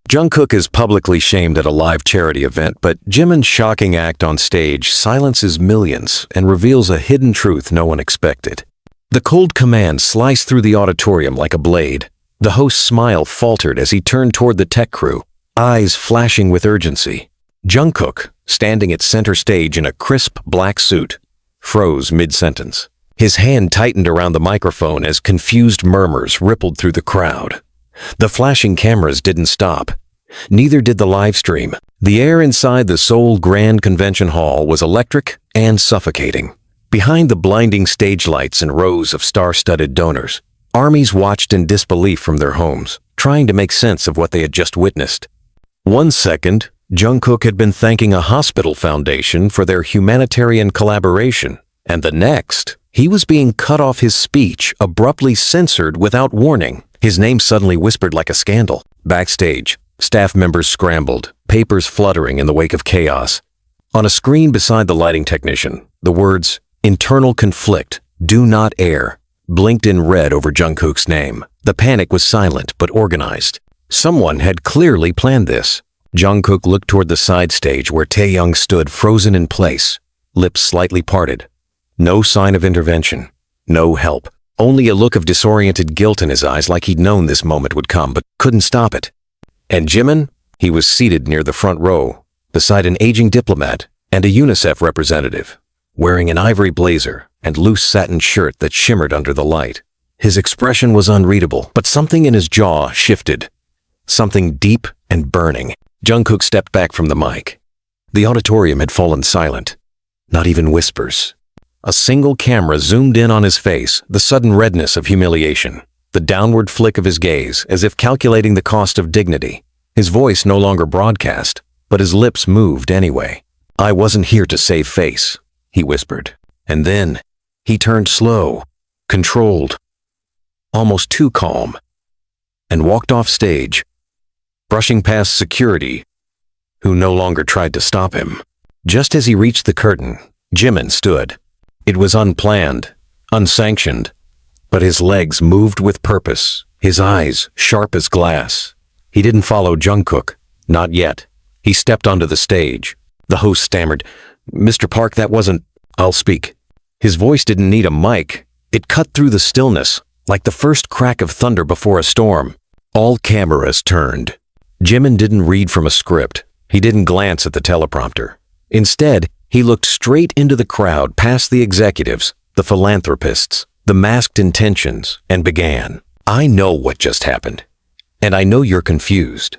Jungkook is publicly shamed at a live charity event, but Jimin's shocking act on stage silences millions and reveals a hidden truth no one expected. The cold command sliced through the auditorium like a blade. The host's smile faltered as he turned toward the tech crew, eyes flashing with urgency. Jungkook, standing at center stage in a crisp black suit, froze mid-sentence. His hand tightened around the microphone as confused murmurs rippled through the crowd. The flashing cameras didn't stop. Neither did the live stream. The air inside the Seoul Grand Convention Hall was electric and suffocating. Behind the blinding stage lights and rows of star-studded donors, armies watched in disbelief from their homes, trying to make sense of what they had just witnessed. 1 second, Jungkook had been thanking a hospital foundation for their humanitarian collaboration, and the next, he was being cut off his speech, abruptly censored without warning. His name suddenly whispered like a scandal. Backstage, staff members scrambled, papers fluttering in the wake of chaos. On a screen beside the lighting technician, the words, "Internal conflict, do not air," blinked in red over Jungkook's name. The panic was silent but organized. Someone had clearly planned this. Jungkook looked toward the side stage where Taehyung stood frozen in place, lips slightly parted. No sign of intervention. No help. Only a look of disoriented guilt in his eyes, like he'd known this moment would come but couldn't stop it. And Jimin? He was seated near the front row, beside an aging diplomat and a UNICEF representative, wearing an ivory blazer and loose satin shirt that shimmered under the light. His expression was unreadable, but something in his jaw shifted. Something deep and burning. Jungkook stepped back from the mic. The auditorium had fallen silent. Not even whispers. A single camera zoomed in on his face, the sudden redness of humiliation, the downward flick of his gaze as if calculating the cost of dignity. His voice no longer broadcast, but his lips moved anyway. "I wasn't here to save face," he whispered. And then he turned slow, controlled, almost too calm, and walked off stage, brushing past security, who no longer tried to stop him. Just as he reached the curtain, Jimin stood. It was unplanned, unsanctioned, but his legs moved with purpose, his eyes sharp as glass. He didn't follow Jungkook, not yet. He stepped onto the stage. The host stammered, "Mr. Park, that wasn't—" "I'll speak." His voice didn't need a mic. It cut through the stillness, like the first crack of thunder before a storm. All cameras turned. Jimin didn't read from a script. He didn't glance at the teleprompter. Instead, he looked straight into the crowd, past the executives, the philanthropists, the masked intentions, and began. "I know what just happened, and I know you're confused.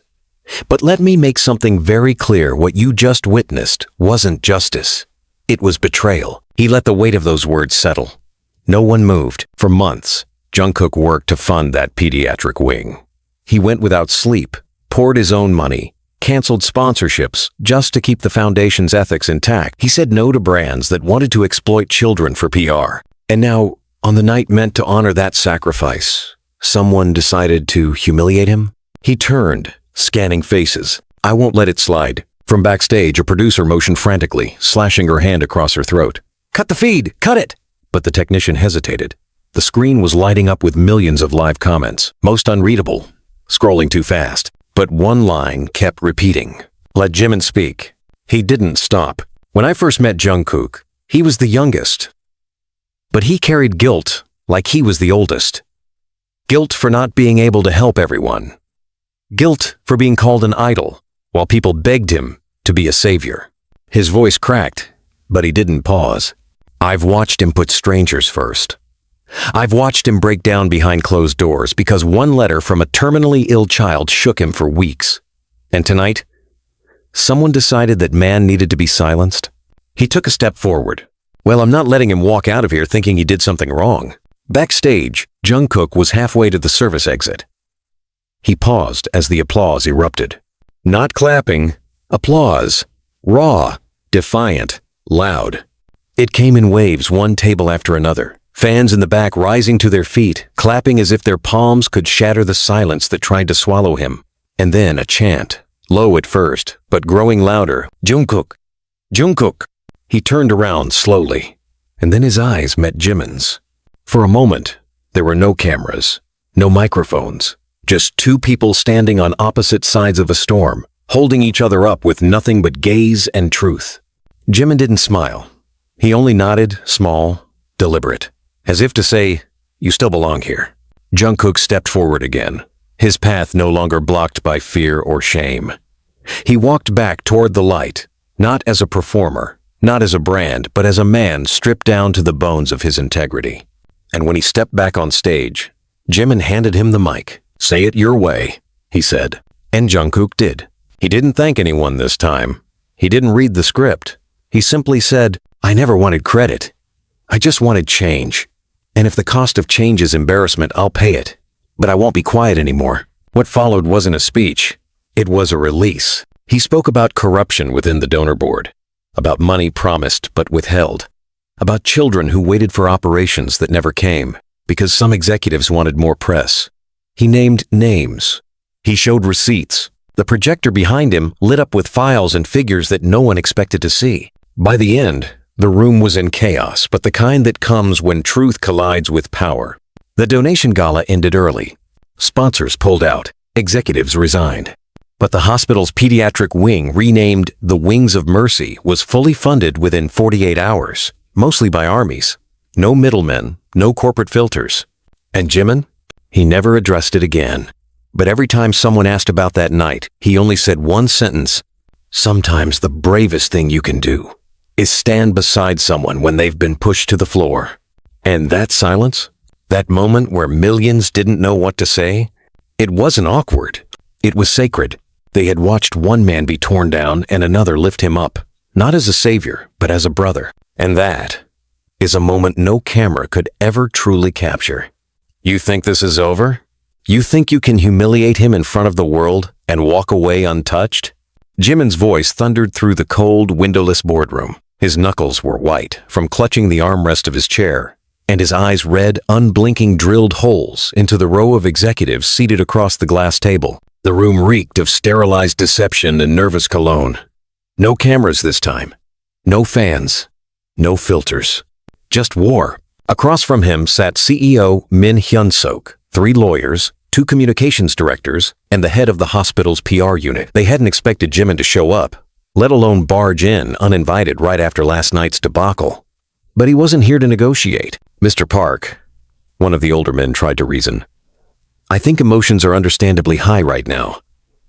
But let me make something very clear. What you just witnessed wasn't justice. It was betrayal." He let the weight of those words settle. No one moved. For months, Jungkook worked to fund that pediatric wing. He went without sleep, poured his own money, canceled sponsorships just to keep the foundation's ethics intact. He said no to brands that wanted to exploit children for PR. And now, on the night meant to honor that sacrifice, someone decided to humiliate him. He turned, scanning faces. "I won't let it slide." From backstage, a producer motioned frantically, slashing her hand across her throat. "Cut the feed! Cut it!" But the technician hesitated. The screen was lighting up with millions of live comments, most unreadable, scrolling too fast. But one line kept repeating, "Let Jimin speak." He didn't stop. When I first met Jungkook, he was the youngest. But he carried guilt like he was the oldest. Guilt for not being able to help everyone. Guilt for being called an idol, while people begged him to be a savior. His voice cracked, but he didn't pause. I've watched him put strangers first. I've watched him break down behind closed doors because one letter from a terminally ill child shook him for weeks. And tonight, someone decided that man needed to be silenced. He took a step forward. Well, I'm not letting him walk out of here thinking he did something wrong. Backstage, Jungkook was halfway to the service exit. He paused as the applause erupted. Not clapping, applause. Raw, defiant, loud. It came in waves, one table after another. Fans in the back rising to their feet, clapping as if their palms could shatter the silence that tried to swallow him. And then a chant, low at first, but growing louder. "Jungkook! Jungkook!" He turned around slowly, and then his eyes met Jimin's. For a moment, there were no cameras, no microphones, Just two people standing on opposite sides of a storm, holding each other up with nothing but gaze and truth. Jimin didn't smile. He only nodded, small, deliberate, as if to say, "You still belong here." Jungkook stepped forward again, his path no longer blocked by fear or shame. He walked back toward the light, not as a performer, not as a brand, but as a man stripped down to the bones of his integrity. And when he stepped back on stage, Jimin handed him the mic. "Say it your way," he said. And Jungkook did. He didn't thank anyone this time. He didn't read the script. He simply said, "I never wanted credit. I just wanted change. And if the cost of change is embarrassment, I'll pay it. But I won't be quiet anymore." What followed wasn't a speech. It was a release. He spoke about corruption within the donor board, about money promised but withheld, about children who waited for operations that never came because some executives wanted more press. He named names. He showed receipts. The projector behind him lit up with files and figures that no one expected to see. By the end, the room was in chaos, but the kind that comes when truth collides with power. The donation gala ended early. Sponsors pulled out. Executives resigned. But the hospital's pediatric wing, renamed the Wings of Mercy, was fully funded within 48 hours, mostly by armies. No middlemen, no corporate filters. And Jimin? He never addressed it again. But every time someone asked about that night, he only said one sentence: "Sometimes the bravest thing you can do is stand beside someone when they've been pushed to the floor." And that silence, that moment where millions didn't know what to say, it wasn't awkward. It was sacred. They had watched one man be torn down and another lift him up, not as a savior, but as a brother. And that is a moment no camera could ever truly capture. You think this is over? You think you can humiliate him in front of the world and walk away untouched? Jimin's voice thundered through the cold, windowless boardroom. His knuckles were white from clutching the armrest of his chair, and his eyes read unblinking drilled holes into the row of executives seated across the glass table. The room reeked of sterilized deception and nervous cologne. No cameras this time. No fans. No filters. Just war. Across from him sat CEO Min Hyun-sok, 3 lawyers, 2 communications directors, and the head of the hospital's PR unit. They hadn't expected Jimin to show up, let alone barge in uninvited right after last night's debacle. But he wasn't here to negotiate. "Mr. Park," one of the older men tried to reason, "I think emotions are understandably high right now.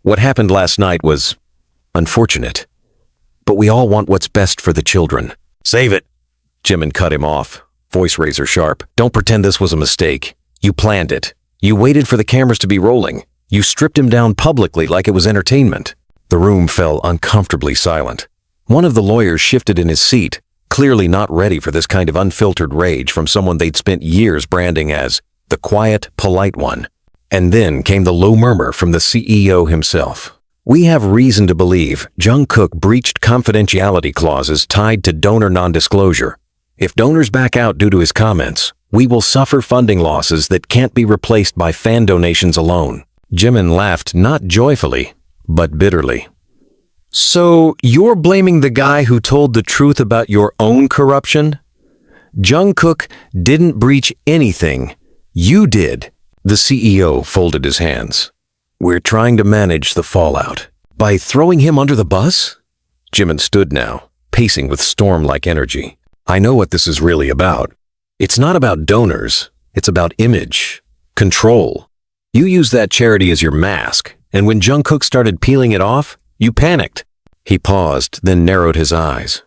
What happened last night was unfortunate. But we all want what's best for the children." "Save it," Jimin cut him off, voice razor sharp. "Don't pretend this was a mistake. You planned it. You waited for the cameras to be rolling. You stripped him down publicly like it was entertainment." The room fell uncomfortably silent. One of the lawyers shifted in his seat, clearly not ready for this kind of unfiltered rage from someone they'd spent years branding as the quiet, polite one. And then came the low murmur from the CEO himself. "We have reason to believe Jungkook breached confidentiality clauses tied to donor non-disclosure. If donors back out due to his comments, we will suffer funding losses that can't be replaced by fan donations alone." Jimin laughed not joyfully, but bitterly. "So you're blaming the guy who told the truth about your own corruption? Jungkook didn't breach anything. You did." The CEO folded his hands. "We're trying to manage the fallout. By throwing him under the bus?" Jimin stood now, pacing with storm-like energy. "I know what this is really about. It's not about donors. It's about image, control. You use that charity as your mask, and when Jungkook started peeling it off, you panicked." He paused, then narrowed his eyes.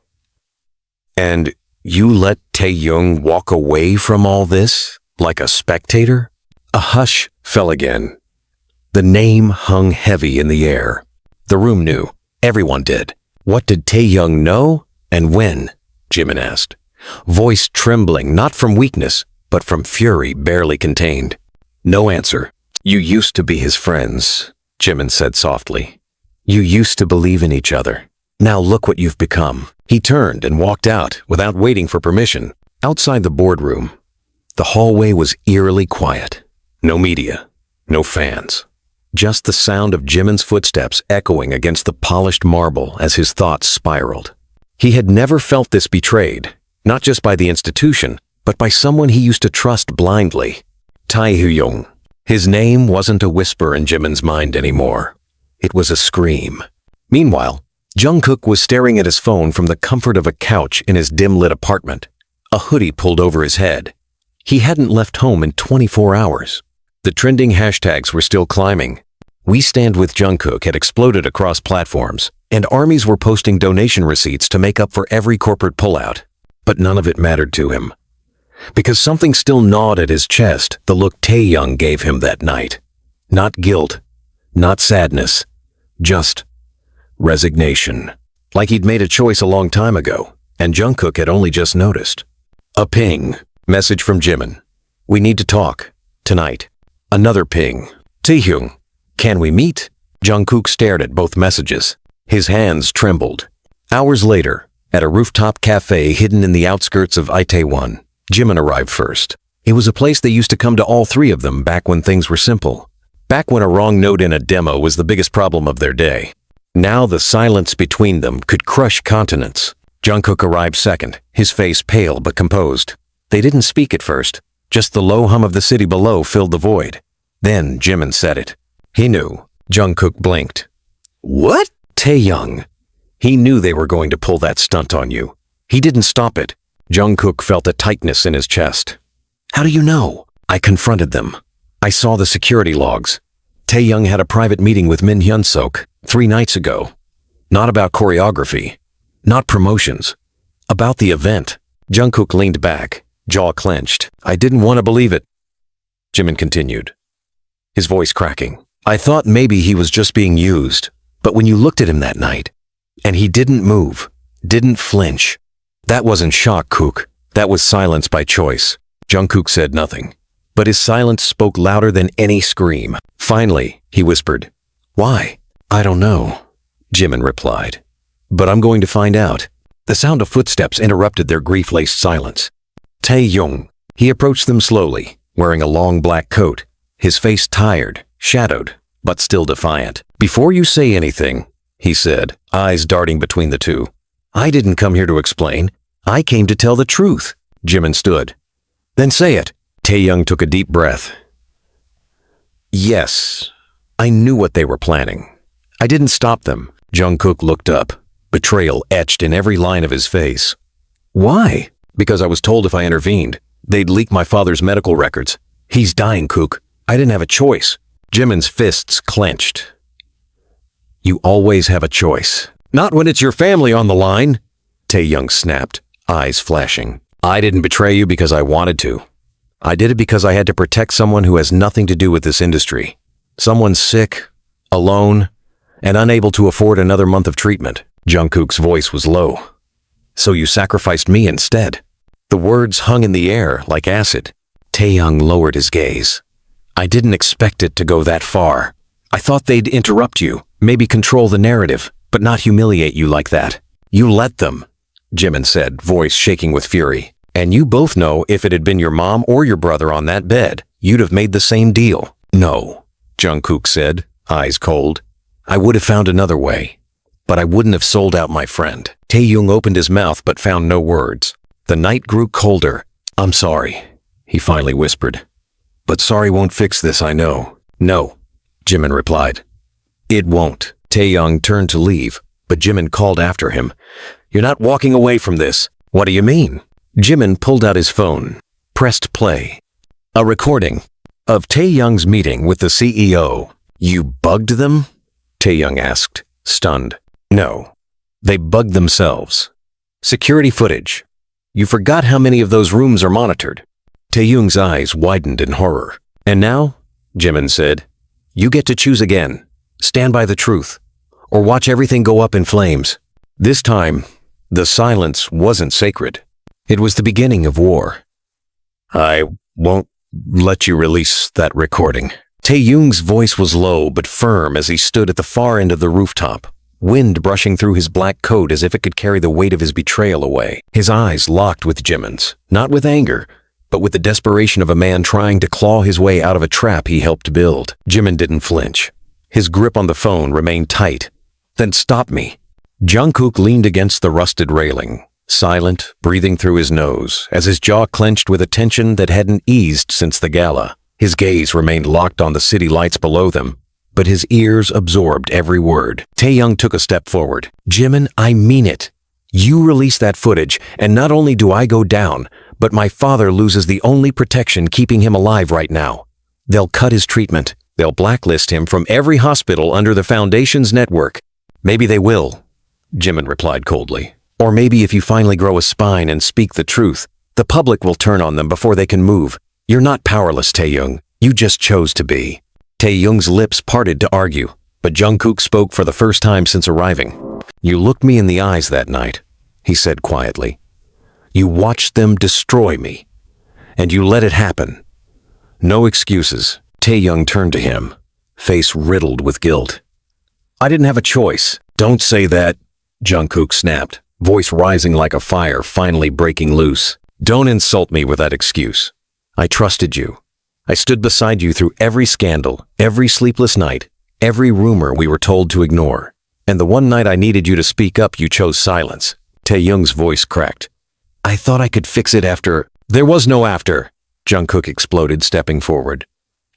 "And you let Taehyung walk away from all this, like a spectator?" A hush fell again. The name hung heavy in the air. The room knew. Everyone did. What did Taehyung know, and when? Jimin asked, voice trembling not from weakness, but from fury barely contained. No answer. "You used to be his friends," Jimin said softly. "You used to believe in each other. Now look what you've become." He turned and walked out without waiting for permission. Outside the boardroom, the hallway was eerily quiet. No media, no fans. Just the sound of Jimin's footsteps echoing against the polished marble as his thoughts spiraled. He had never felt this betrayed, not just by the institution, but by someone he used to trust blindly. Taehyung. His name wasn't a whisper in Jimin's mind anymore. It was a scream. Meanwhile, Jungkook was staring at his phone from the comfort of a couch in his dim-lit apartment, a hoodie pulled over his head. He hadn't left home in 24 hours. The trending hashtags were still climbing. "We Stand With Jungkook" had exploded across platforms, and armies were posting donation receipts to make up for every corporate pullout. But none of it mattered to him. Because something still gnawed at his chest, the look Taehyung gave him that night. Not guilt, not sadness, just resignation. Like he'd made a choice a long time ago, and Jungkook had only just noticed. A ping. Message from Jimin. "We need to talk. Tonight." Another ping. "Taehyung, can we meet?" Jungkook stared at both messages. His hands trembled. Hours later, at a rooftop cafe hidden in the outskirts of Itaewon, Jimin arrived first. It was a place that used to come to all three of them back when things were simple. Back when a wrong note in a demo was the biggest problem of their day. Now the silence between them could crush continents. Jungkook arrived second, his face pale but composed. They didn't speak at first. Just the low hum of the city below filled the void. Then Jimin said it. He knew. Jungkook blinked. "What?" "Taehyung." He knew they were going to pull that stunt on you. He didn't stop it. Jungkook felt a tightness in his chest. "How do you know?" "I confronted them. I saw the security logs. Taehyung had a private meeting with Min Hyun-sok 3 nights ago. Not about choreography. Not promotions. About the event." Jungkook leaned back, jaw clenched. "I didn't want to believe it." Jimin continued, his voice cracking. "I thought maybe he was just being used. But when you looked at him that night, and he didn't move, didn't flinch. That wasn't shock, Kook. That was silence by choice." Jungkook said nothing, but his silence spoke louder than any scream. Finally, he whispered, "Why?" "I don't know," Jimin replied. "But I'm going to find out." The sound of footsteps interrupted their grief-laced silence. Taehyung. He approached them slowly, wearing a long black coat, his face tired, shadowed, but still defiant. "Before you say anything," he said, eyes darting between the two, "I didn't come here to explain. I came to tell the truth." Jimin stood. "Then say it." Taehyung took a deep breath. "Yes, I knew what they were planning. I didn't stop them." Jungkook looked up, betrayal etched in every line of his face. "Why?" "Because I was told if I intervened, they'd leak my father's medical records. He's dying, Kook. I didn't have a choice." Jimin's fists clenched. "You always have a choice. Not when it's your family on the line," Taehyung snapped, eyes flashing. "I didn't betray you because I wanted to. I did it because I had to protect someone who has nothing to do with this industry. Someone sick, alone, and unable to afford another month of treatment." Jungkook's voice was low. "So you sacrificed me instead." The words hung in the air like acid. Taehyung lowered his gaze. "I didn't expect it to go that far. I thought they'd interrupt you, maybe control the narrative, but not humiliate you like that." "You let them," Jimin said, voice shaking with fury. "And you both know if it had been your mom or your brother on that bed, you'd have made the same deal." "No," Jungkook said, eyes cold. "I would have found another way. But I wouldn't have sold out my friend." Taehyung opened his mouth but found no words. The night grew colder. "I'm sorry," he finally whispered. "But sorry won't fix this, I know." "No," Jimin replied. "It won't." Taehyung turned to leave, but Jimin called after him. "You're not walking away from this." "What do you mean?" Jimin pulled out his phone, pressed play. A recording of Taehyung's meeting with the CEO. "You bugged them?" Taehyung asked, stunned. "No, they bugged themselves. Security footage. You forgot how many of those rooms are monitored." Taehyung's eyes widened in horror. "And now," Jimin said, "you get to choose again. Stand by the truth, or watch everything go up in flames." This time, the silence wasn't sacred. It was the beginning of war. "I won't let you release that recording." Taehyung's voice was low but firm as he stood at the far end of the rooftop, wind brushing through his black coat as if it could carry the weight of his betrayal away. His eyes locked with Jimin's, not with anger, but with the desperation of a man trying to claw his way out of a trap he helped build. Jimin didn't flinch. His grip on the phone remained tight. "Then stop me." Jungkook leaned against the rusted railing, silent, breathing through his nose, as his jaw clenched with a tension that hadn't eased since the gala. His gaze remained locked on the city lights below them, but his ears absorbed every word. Taehyung took a step forward. Jimin, I mean it. You release that footage, and not only do I go down, but my father loses the only protection keeping him alive right now. They'll cut his treatment. They'll blacklist him from every hospital under the Foundation's network. Maybe they will, Jimin replied coldly. Or maybe if you finally grow a spine and speak the truth, the public will turn on them before they can move. You're not powerless, Taehyung. You just chose to be. Taehyung's lips parted to argue, but Jungkook spoke for the first time since arriving. You looked me in the eyes that night, he said quietly. You watched them destroy me, and you let it happen. No excuses. Taehyung turned to him, face riddled with guilt. I didn't have a choice. Don't say that, Jungkook snapped, voice rising like a fire finally breaking loose. Don't insult me with that excuse. I trusted you. I stood beside you through every scandal, every sleepless night, every rumor we were told to ignore. And the one night I needed you to speak up, you chose silence. Taehyung's voice cracked. I thought I could fix it after. There was no after, Jungkook exploded, stepping forward.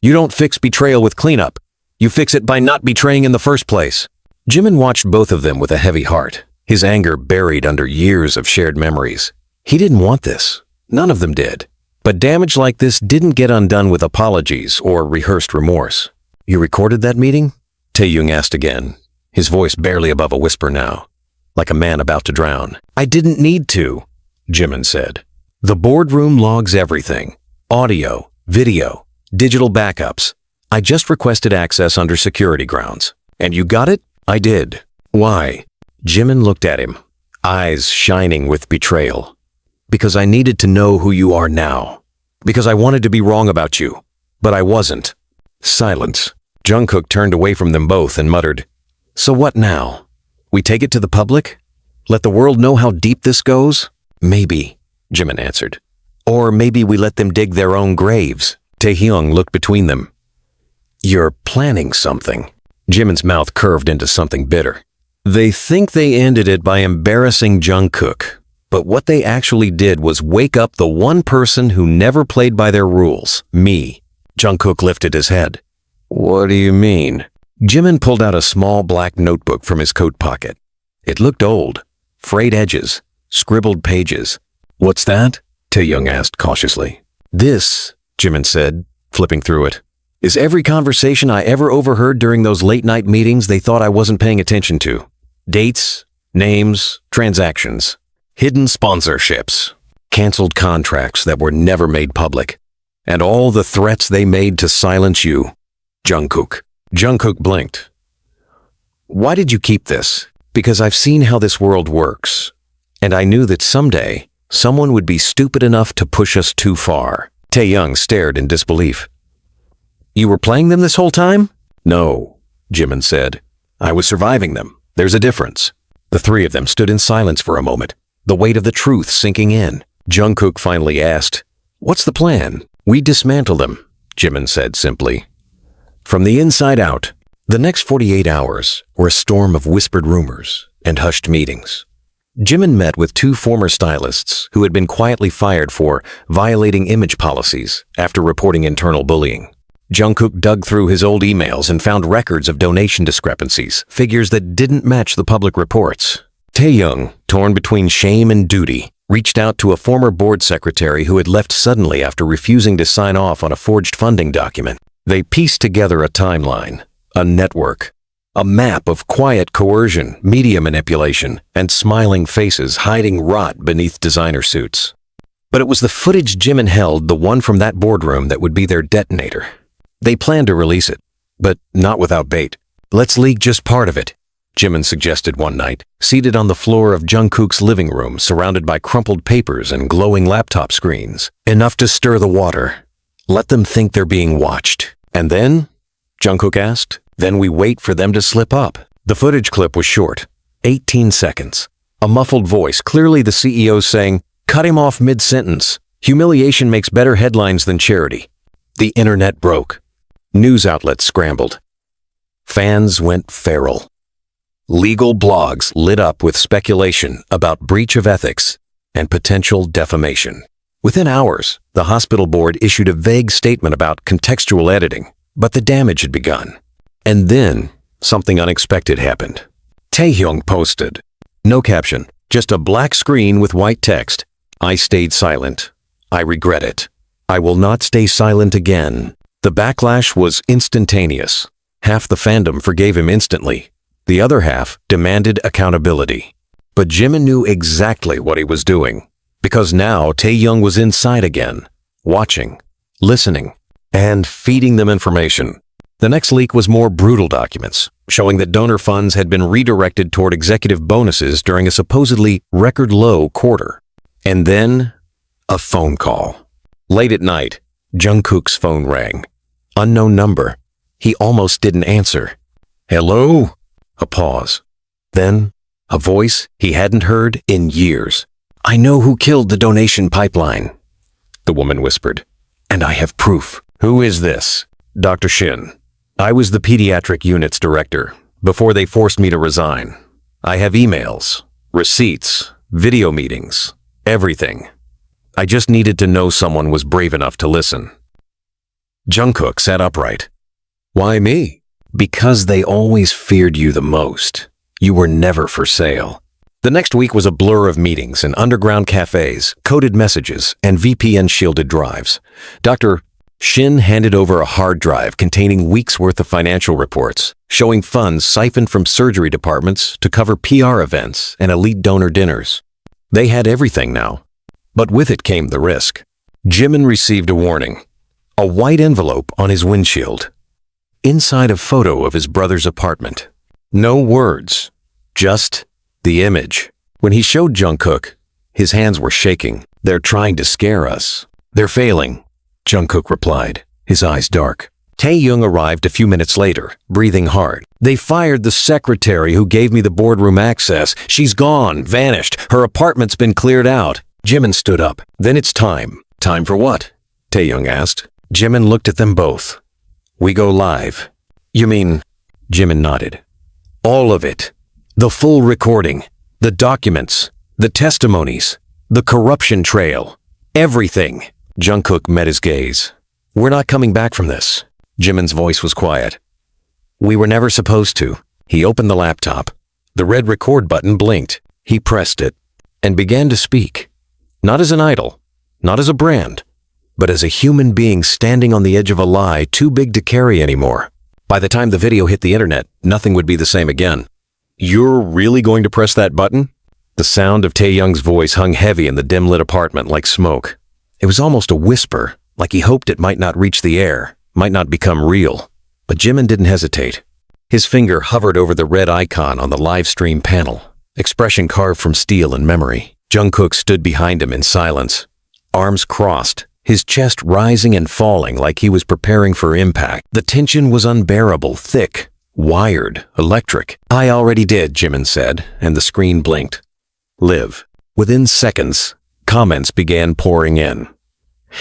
You don't fix betrayal with cleanup. You fix it by not betraying in the first place. Jimin watched both of them with a heavy heart, his anger buried under years of shared memories. He didn't want this. None of them did. But damage like this didn't get undone with apologies or rehearsed remorse. You recorded that meeting? Taehyung asked again, his voice barely above a whisper now, like a man about to drown. I didn't need to, Jimin said. The boardroom logs everything. Audio, video, digital backups. I just requested access under security grounds. And you got it? I did. Why? Jimin looked at him, eyes shining with betrayal. Because I needed to know who you are now. Because I wanted to be wrong about you. But I wasn't. Silence. Jungkook turned away from them both and muttered, So what now? We take it to the public? Let the world know how deep this goes? Maybe, Jimin answered. Or maybe we let them dig their own graves. Taehyung looked between them. You're planning something. Jimin's mouth curved into something bitter. They think they ended it by embarrassing Jungkook. But what they actually did was wake up the one person who never played by their rules, me. Jungkook lifted his head. What do you mean? Jimin pulled out a small black notebook from his coat pocket. It looked old, frayed edges, scribbled pages. What's that? Taehyung asked cautiously. This, Jimin said, flipping through it, is every conversation I ever overheard during those late-night meetings they thought I wasn't paying attention to. Dates, names, transactions. Hidden sponsorships, canceled contracts that were never made public, and all the threats they made to silence you, Jungkook. Jungkook blinked. Why did you keep this? Because I've seen how this world works, and I knew that someday someone would be stupid enough to push us too far. Taehyung stared in disbelief. You were playing them this whole time? No, Jimin said. I was surviving them. There's a difference. The three of them stood in silence for a moment, the weight of the truth sinking in. Jungkook finally asked, What's the plan? We dismantle them, Jimin said simply. From the inside out. The next 48 hours were a storm of whispered rumors and hushed meetings. Jimin met with two former stylists who had been quietly fired for violating image policies after reporting internal bullying. Jungkook dug through his old emails and found records of donation discrepancies, figures that didn't match the public reports. Taehyung, torn between shame and duty, reached out to a former board secretary who had left suddenly after refusing to sign off on a forged funding document. They pieced together a timeline, a network, a map of quiet coercion, media manipulation, and smiling faces hiding rot beneath designer suits. But it was the footage Jimin held, the one from that boardroom, that would be their detonator. They planned to release it, but not without bait. Let's leak just part of it, Jimin suggested one night, seated on the floor of Jungkook's living room surrounded by crumpled papers and glowing laptop screens. Enough to stir the water. Let them think they're being watched. And then? Jungkook asked. Then we wait for them to slip up. The footage clip was short, 18 seconds. A muffled voice, clearly the CEO, saying, Cut him off mid-sentence. Humiliation makes better headlines than charity. The internet broke. News outlets scrambled. Fans went feral. Legal blogs lit up with speculation about breach of ethics and potential defamation. Within hours, the hospital board issued a vague statement about contextual editing, but the damage had begun. And then, something unexpected happened. Taehyung posted. No caption, just a black screen with white text. I stayed silent. I regret it. I will not stay silent again. The backlash was instantaneous. Half the fandom forgave him instantly. The other half demanded accountability. But Jimin knew exactly what he was doing, because now Taehyung was inside again, watching, listening, and feeding them information. The next leak was more brutal documents, showing that donor funds had been redirected toward executive bonuses during a supposedly record-low quarter. And then, a phone call. Late at night, Jungkook's phone rang. Unknown number. He almost didn't answer. Hello? A pause. Then, a voice he hadn't heard in years. I know who killed the donation pipeline, the woman whispered. And I have proof. Who is this? Dr. Shin. I was the pediatric unit's director before they forced me to resign. I have emails, receipts, video meetings, everything. I just needed to know someone was brave enough to listen. Jungkook sat upright. Why me? Because they always feared you the most. You were never for sale. The next week was a blur of meetings in underground cafes, coded messages, and VPN-shielded drives. Dr. Shin handed over a hard drive containing weeks' worth of financial reports, showing funds siphoned from surgery departments to cover PR events and elite donor dinners. They had everything now. But with it came the risk. Jimin received a warning. A white envelope on his windshield. Inside a photo of his brother's apartment. No words, just the image. When he showed Jungkook, his hands were shaking. They're trying to scare us. They're failing, Jungkook replied, his eyes dark. Taehyung arrived a few minutes later, breathing hard. They fired the secretary who gave me the boardroom access. She's gone, vanished. Her apartment's been cleared out. Jimin stood up. Then it's time. Time for what? Taehyung asked. Jimin looked at them both. We go live. You mean? Jimin nodded. All of it. The full recording. The documents. The testimonies. The corruption trail. Everything. Jungkook met his gaze. We're not coming back from this. Jimin's voice was quiet. We were never supposed to. He opened the laptop. The red record button blinked. He pressed it and began to speak. Not as an idol, not as a brand, but as a human being standing on the edge of a lie too big to carry anymore. By the time the video hit the internet, nothing would be the same again. You're really going to press that button? The sound of Taehyung's voice hung heavy in the dim-lit apartment like smoke. It was almost a whisper, like he hoped it might not reach the air, might not become real. But Jimin didn't hesitate. His finger hovered over the red icon on the live stream panel, expression carved from steel and memory. Jungkook stood behind him in silence, arms crossed, his chest rising and falling like he was preparing for impact. The tension was unbearable, thick, wired, electric. I already did, Jimin said, and the screen blinked. Live. Within seconds, comments began pouring in.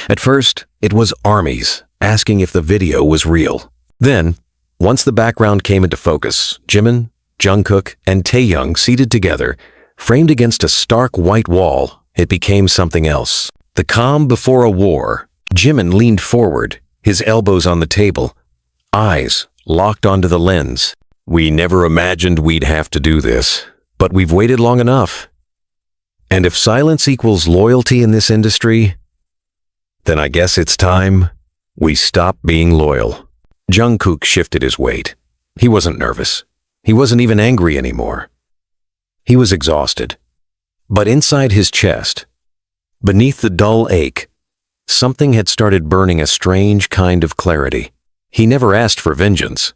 At first, it was armies asking if the video was real. Then, once the background came into focus, Jimin, Jungkook, and Taehyung seated together, framed against a stark white wall, it became something else. The calm before a war. Jimin leaned forward, his elbows on the table, eyes locked onto the lens. We never imagined we'd have to do this, but we've waited long enough. And if silence equals loyalty in this industry, then I guess it's time we stop being loyal. Jungkook shifted his weight. He wasn't nervous. He wasn't even angry anymore. He was exhausted. But inside his chest, beneath the dull ache, something had started burning a strange kind of clarity. He never asked for vengeance.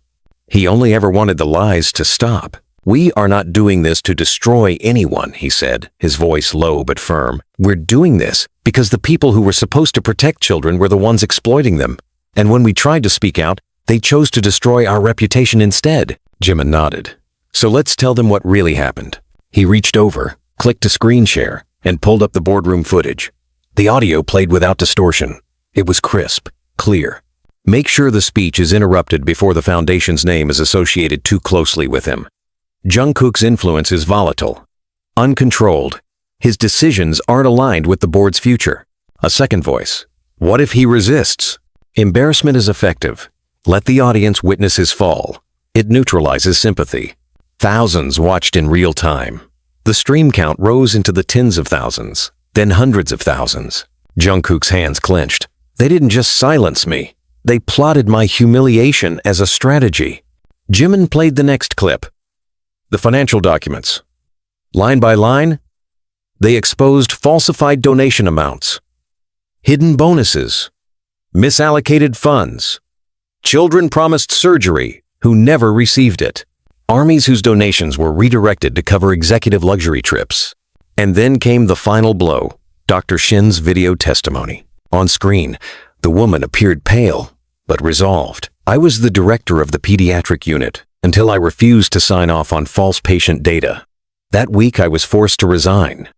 He only ever wanted the lies to stop. We are not doing this to destroy anyone, he said, his voice low but firm. We're doing this because the people who were supposed to protect children were the ones exploiting them. And when we tried to speak out, they chose to destroy our reputation instead. Jimin nodded. So let's tell them what really happened. He reached over, clicked to screen share, and pulled up the boardroom footage. The audio played without distortion. It was crisp, clear. Make sure the speech is interrupted before the Foundation's name is associated too closely with him. Jungkook's influence is volatile, uncontrolled. His decisions aren't aligned with the board's future. A second voice. What if he resists? Embarrassment is effective. Let the audience witness his fall. It neutralizes sympathy. Thousands watched in real time. The stream count rose into the tens of thousands, then hundreds of thousands. Jungkook's hands clenched. They didn't just silence me. They plotted my humiliation as a strategy. Jimin played the next clip. The financial documents. Line by line, they exposed falsified donation amounts, hidden bonuses, misallocated funds, children promised surgery who never received it, armies whose donations were redirected to cover executive luxury trips. And then came the final blow, Dr. Shin's video testimony. On screen, the woman appeared pale, but resolved. I was the director of the pediatric unit until I refused to sign off on false patient data. That week I was forced to resign.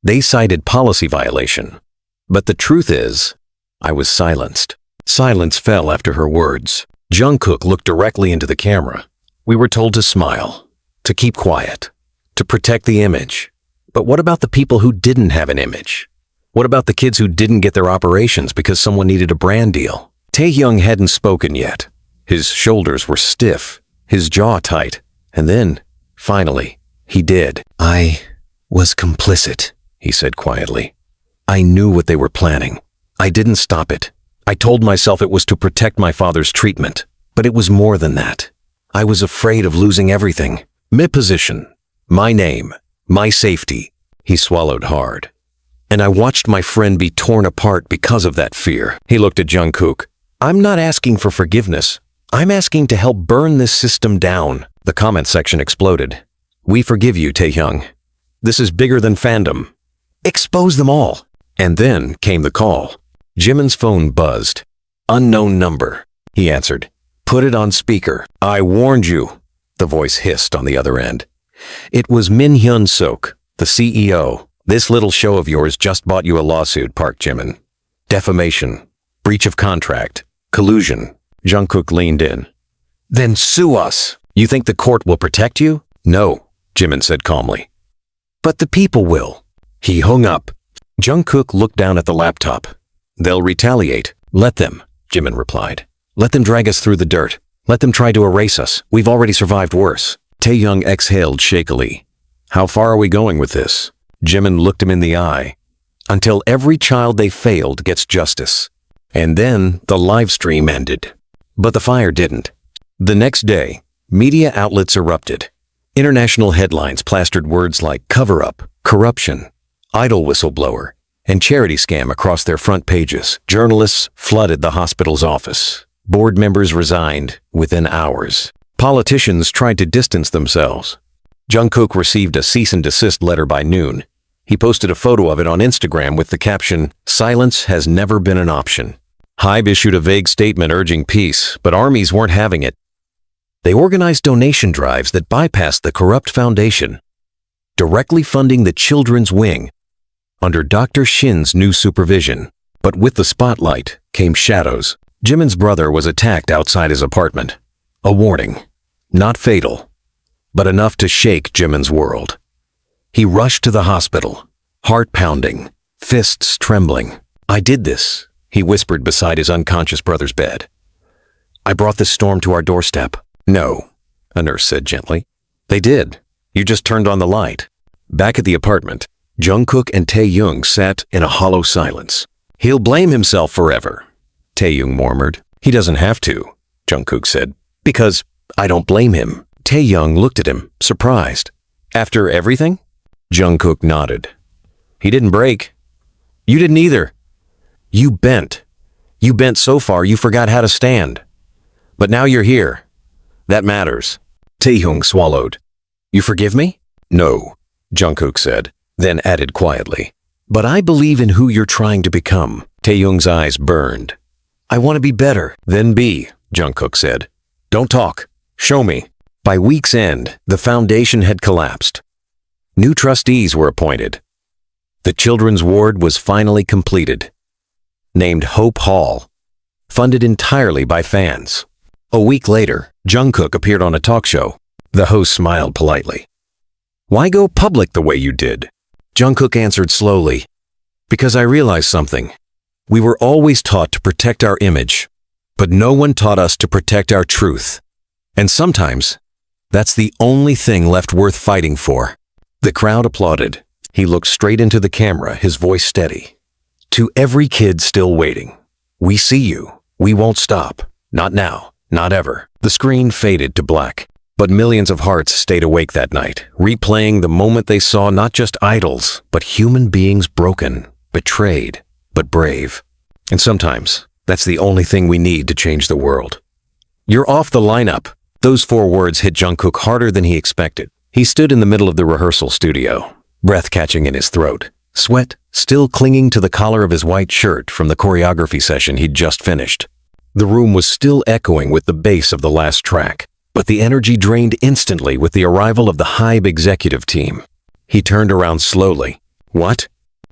They cited policy violation. But the truth is, I was silenced. Silence fell after her words. Jungkook looked directly into the camera. We were told to smile, to keep quiet, to protect the image. But what about the people who didn't have an image? What about the kids who didn't get their operations because someone needed a brand deal? Taehyung hadn't spoken yet. His shoulders were stiff, his jaw tight, and then, finally, he did. I was complicit, he said quietly. I knew what they were planning. I didn't stop it. I told myself it was to protect my father's treatment, but it was more than that. I was afraid of losing everything. My position, my name, my safety. He swallowed hard. And I watched my friend be torn apart because of that fear. He looked at Jungkook. I'm not asking for forgiveness. I'm asking to help burn this system down. The comment section exploded. We forgive you, Taehyung. This is bigger than fandom. Expose them all. And then came the call. Jimin's phone buzzed. Unknown number. He answered. Put it on speaker. I warned you, the voice hissed on the other end. It was Min Hyun-sok, the CEO. This little show of yours just bought you a lawsuit, Park Jimin. Defamation, breach of contract, collusion. Jungkook leaned in. Then sue us. You think the court will protect you? No, Jimin said calmly. But the people will. He hung up. Jungkook looked down at the laptop. They'll retaliate. Let them, Jimin replied. Let them drag us through the dirt. Let them try to erase us. We've already survived worse. Taehyung exhaled shakily. How far are we going with this? Jimin looked him in the eye. Until every child they failed gets justice. And then the live stream ended. But the fire didn't. The next day, media outlets erupted. International headlines plastered words like cover-up, corruption, idol whistleblower, and charity scam across their front pages. Journalists flooded the hospital's office. Board members resigned within hours. Politicians tried to distance themselves. Jungkook received a cease and desist letter by noon. He posted a photo of it on Instagram with the caption, "Silence has never been an option." HYBE issued a vague statement urging peace, but armies weren't having it. They organized donation drives that bypassed the corrupt foundation, directly funding the children's wing under Dr. Shin's new supervision. But with the spotlight came shadows. Jimin's brother was attacked outside his apartment. A warning, not fatal, but enough to shake Jimin's world. He rushed to the hospital, heart pounding, fists trembling. I did this, he whispered beside his unconscious brother's bed. I brought this storm to our doorstep. No, a nurse said gently. They did. You just turned on the light. Back at the apartment, Jungkook and Taehyung sat in a hollow silence. He'll blame himself forever, Taehyung murmured. He doesn't have to, Jungkook said, because I don't blame him. Taehyung looked at him, surprised. After everything? Jungkook nodded. He didn't break. You didn't either. You bent. You bent so far you forgot how to stand. But now you're here. That matters. Taehyung swallowed. You forgive me? No, Jungkook said, then added quietly. But I believe in who you're trying to become. Taehyung's eyes burned. I want to be better. Then be, Jungkook said. Don't talk. Show me. By week's end, the foundation had collapsed. New trustees were appointed. The children's ward was finally completed. Named Hope Hall. Funded entirely by fans. A week later, Jungkook appeared on a talk show. The host smiled politely. Why go public the way you did? Jungkook answered slowly. Because I realized something. We were always taught to protect our image, but no one taught us to protect our truth. And sometimes, that's the only thing left worth fighting for. The crowd applauded. He looked straight into the camera, his voice steady. To every kid still waiting, we see you. We won't stop. Not now. Not ever. The screen faded to black, but millions of hearts stayed awake that night, replaying the moment they saw not just idols, but human beings broken, betrayed, but brave. And sometimes, that's the only thing we need to change the world. You're off the lineup. Those 4 words hit Jungkook harder than he expected. He stood in the middle of the rehearsal studio, breath catching in his throat, sweat still clinging to the collar of his white shirt from the choreography session he'd just finished. The room was still echoing with the bass of the last track, but the energy drained instantly with the arrival of the Hybe executive team. He turned around slowly. What?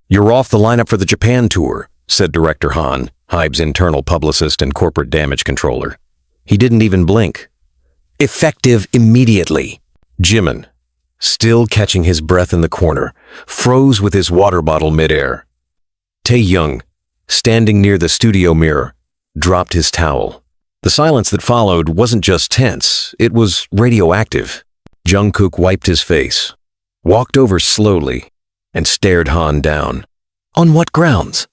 You're off the lineup for the Japan tour, said Director Han, Hybe's internal publicist and corporate damage controller. He didn't even blink. Effective immediately. Jimin, still catching his breath in the corner, froze with his water bottle midair. Taehyung, standing near the studio mirror, dropped his towel. The silence that followed wasn't just tense, it was radioactive. Jungkook wiped his face, walked over slowly, and stared Han down. On what grounds?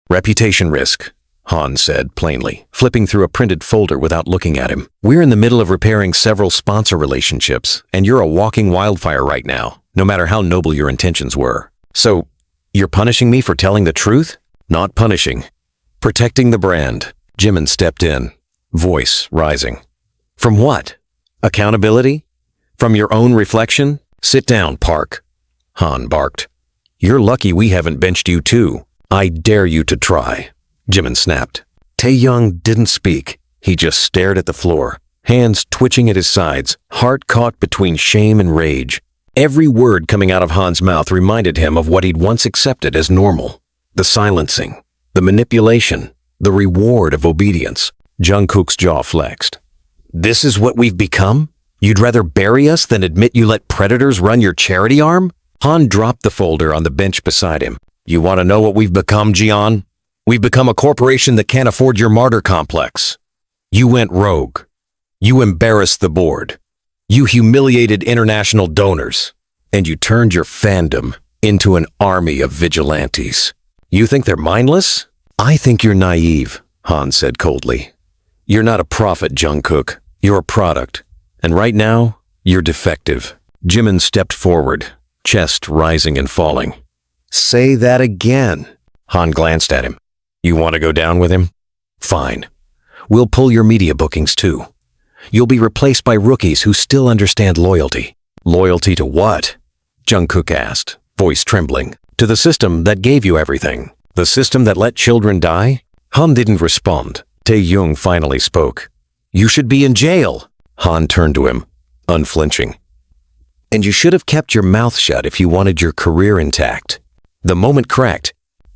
Reputation risk, Han said plainly, flipping through a printed folder without looking at him. We're in the middle of repairing several sponsor relationships, and you're a walking wildfire right now, no matter how noble your intentions were. So, you're punishing me for telling the truth? Not punishing. Protecting the brand. Jimin stepped in, voice rising. From what? Accountability? From your own reflection? Sit down, Park. Han barked. You're lucky we haven't benched you too. I dare you to try. Jimin snapped. Taehyung didn't speak. He just stared at the floor, hands twitching at his sides, heart caught between shame and rage. Every word coming out of Han's mouth reminded him of what he'd once accepted as normal. The silencing, the manipulation, the reward of obedience. Jungkook's jaw flexed. This is what we've become? You'd rather bury us than admit you let predators run your charity arm? Han dropped the folder on the bench beside him. You want to know what we've become, Jeon? We've become a corporation that can't afford your martyr complex. You went rogue. You embarrassed the board. You humiliated international donors. And you turned your fandom into an army of vigilantes. You think they're mindless? I think you're naive, Han said coldly. You're not a prophet, Jungkook. You're a product. And right now, you're defective. Jimin stepped forward, chest rising and falling. Say that again. Han glanced at him. You want to go down with him? Fine. We'll pull your media bookings too. You'll be replaced by rookies who still understand loyalty. Loyalty to what? Jungkook asked, voice trembling. To the system that gave you everything. The system that let children die? Han didn't respond. Taehyung finally spoke. You should be in jail. Han turned to him, unflinching. And you should have kept your mouth shut if you wanted your career intact. The moment cracked.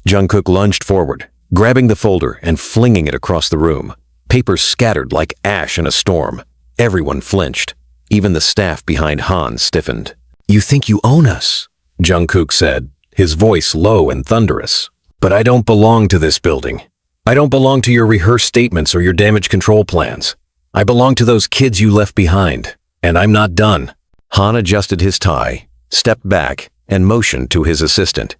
Jungkook lunged forward, grabbing the folder and flinging it across the room. Papers scattered like ash in a storm. Everyone flinched. Even the staff behind Han stiffened. You think you own us? Jungkook said, his voice low and thunderous. But I don't belong to this building. I don't belong to your rehearsed statements or your damage control plans. I belong to those kids you left behind. And I'm not done. Han adjusted his tie, stepped back, and motioned to his assistant.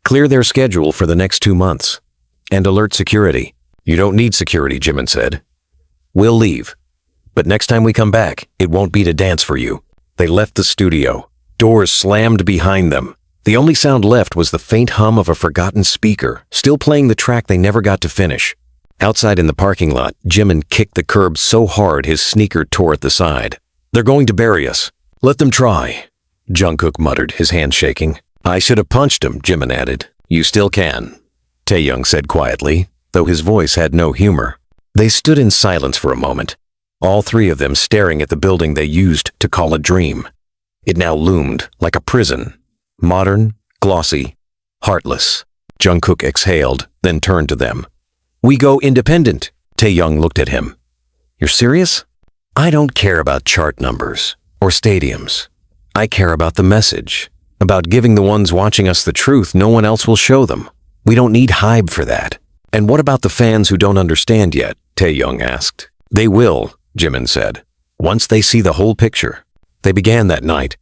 Clear their schedule for the next 2 months. And alert security. You don't need security, Jimin said. We'll leave. But next time we come back, it won't be to dance for you. They left the studio. Doors slammed behind them. The only sound left was the faint hum of a forgotten speaker, still playing the track they never got to finish. Outside in the parking lot, Jimin kicked the curb so hard his sneaker tore at the side. They're going to bury us. Let them try. Jungkook muttered, his hand shaking. I should have punched him, Jimin added. You still can, Taehyung said quietly, though his voice had no humor. They stood in silence for a moment, all 3 of them staring at the building they used to call a dream. It now loomed like a prison, modern, glossy, heartless. Jungkook exhaled, then turned to them. We go independent. Taehyung looked at him. You're serious? I don't care about chart numbers. or stadiums. I care about the message, about giving the ones watching us the truth no one else will show them. We don't need hype for that. And what about the fans who don't understand yet? Taehyung asked. They will, Jimin said, once they see the whole picture. They began that night.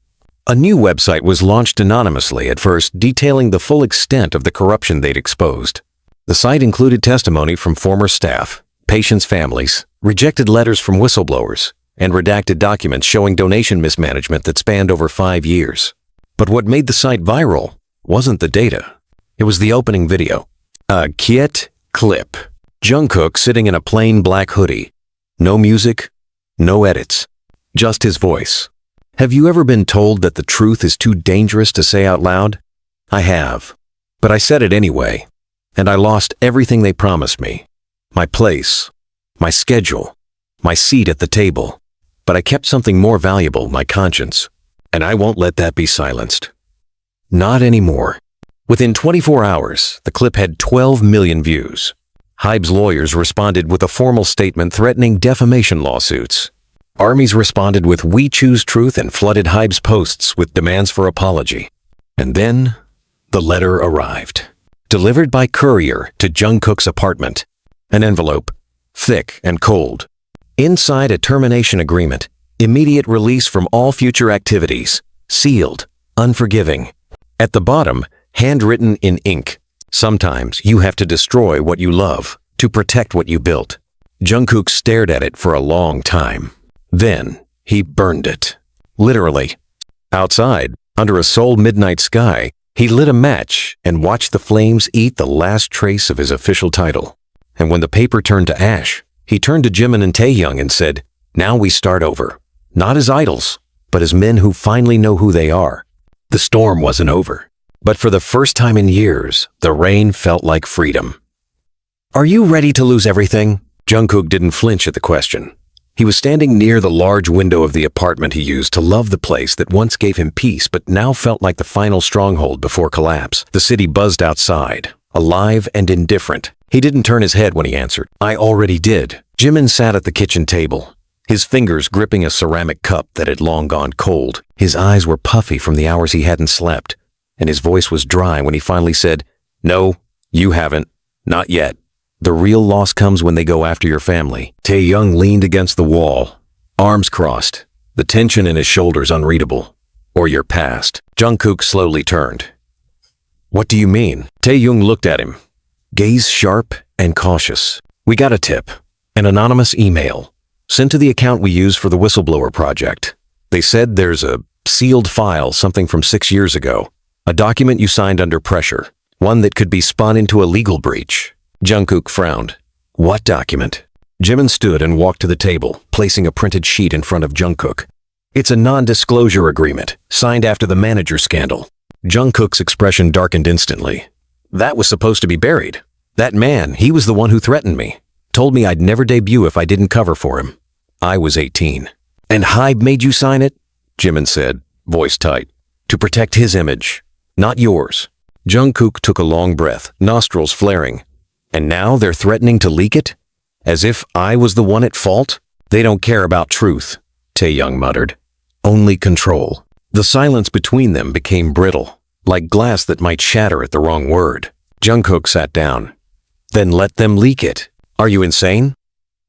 A new website was launched anonymously at first, detailing the full extent of the corruption they'd exposed. The site included testimony from former staff, patients' families, rejected letters from whistleblowers, and redacted documents showing donation mismanagement that spanned over 5 years. But what made the site viral wasn't the data. It was the opening video. A Kiet clip. Jungkook sitting in a plain black hoodie. No music, no edits, just his voice. Have you ever been told that the truth is too dangerous to say out loud? I have. But I said it anyway. And I lost everything they promised me. My place, my schedule, my seat at the table. But I kept something more valuable, my conscience. And I won't let that be silenced. Not anymore. Within 24 hours, the clip had 12 million views. Hybe's lawyers responded with a formal statement threatening defamation lawsuits. Armies responded with "We choose truth" and flooded Hybe's posts with demands for apology. And then, the letter arrived. Delivered by courier to Jungkook's apartment. An envelope, thick and cold. Inside a termination agreement, immediate release from all future activities, sealed, unforgiving. At the bottom, handwritten in ink. Sometimes you have to destroy what you love to protect what you built. Jungkook stared at it for a long time. Then he burned it. Literally. Outside, under a Seoul midnight sky, he lit a match and watched the flames eat the last trace of his official title. And when the paper turned to ash, he turned to Jimin and Taehyung and said, "Now we start over. Not as idols, but as men who finally know who they are." The storm wasn't over. But for the first time in years, the rain felt like freedom. "Are you ready to lose everything?" Jungkook didn't flinch at the question. He was standing near the large window of the apartment he used to love the place that once gave him peace but now felt like the final stronghold before collapse. The city buzzed outside, alive and indifferent. He didn't turn his head when he answered. "I already did." Jimin sat at the kitchen table, his fingers gripping a ceramic cup that had long gone cold. His eyes were puffy from the hours he hadn't slept, and his voice was dry when he finally said, "No, you haven't. Not yet. The real loss comes when they go after your family." Taehyung leaned against the wall, arms crossed, the tension in his shoulders unreadable. "Or your past." Jungkook slowly turned. "What do you mean?" Taehyung looked at him, gaze sharp and cautious. "We got a tip, an anonymous email, sent to the account we use for the whistleblower project. They said there's a sealed file, something from 6 years ago, a document you signed under pressure, one that could be spun into a legal breach." Jungkook frowned. "What document?" Jimin stood and walked to the table, placing a printed sheet in front of Jungkook. "It's a non-disclosure agreement, signed after the manager scandal." Jungkook's expression darkened instantly. "That was supposed to be buried. That man, he was the one who threatened me. Told me I'd never debut if I didn't cover for him. I was 18. "And Hybe made you sign it?" Jimin said, voice tight. "To protect his image, not yours." Jungkook took a long breath, nostrils flaring. "And now they're threatening to leak it? As if I was the one at fault?" "They don't care about truth," Taehyung muttered. "Only control." The silence between them became brittle, like glass that might shatter at the wrong word. Jungkook sat down. "Then let them leak it. Are you insane?"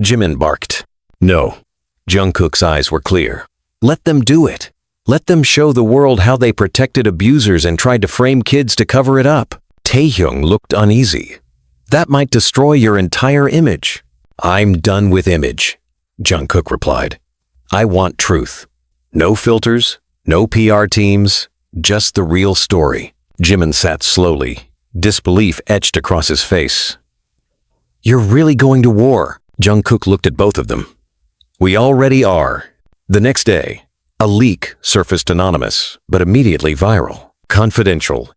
Jimin barked. "No." Jungkook's eyes were clear. "Let them do it. Let them show the world how they protected abusers and tried to frame kids to cover it up." Taehyung looked uneasy. "That might destroy your entire image." "I'm done with image," Jungkook replied. "I want truth. No filters, no PR teams, just the real story." Jimin sat slowly, disbelief etched across his face. "You're really going to war?" Jungkook looked at both of them. "We already are." The next day, a leak surfaced anonymous, but immediately viral. Confidential.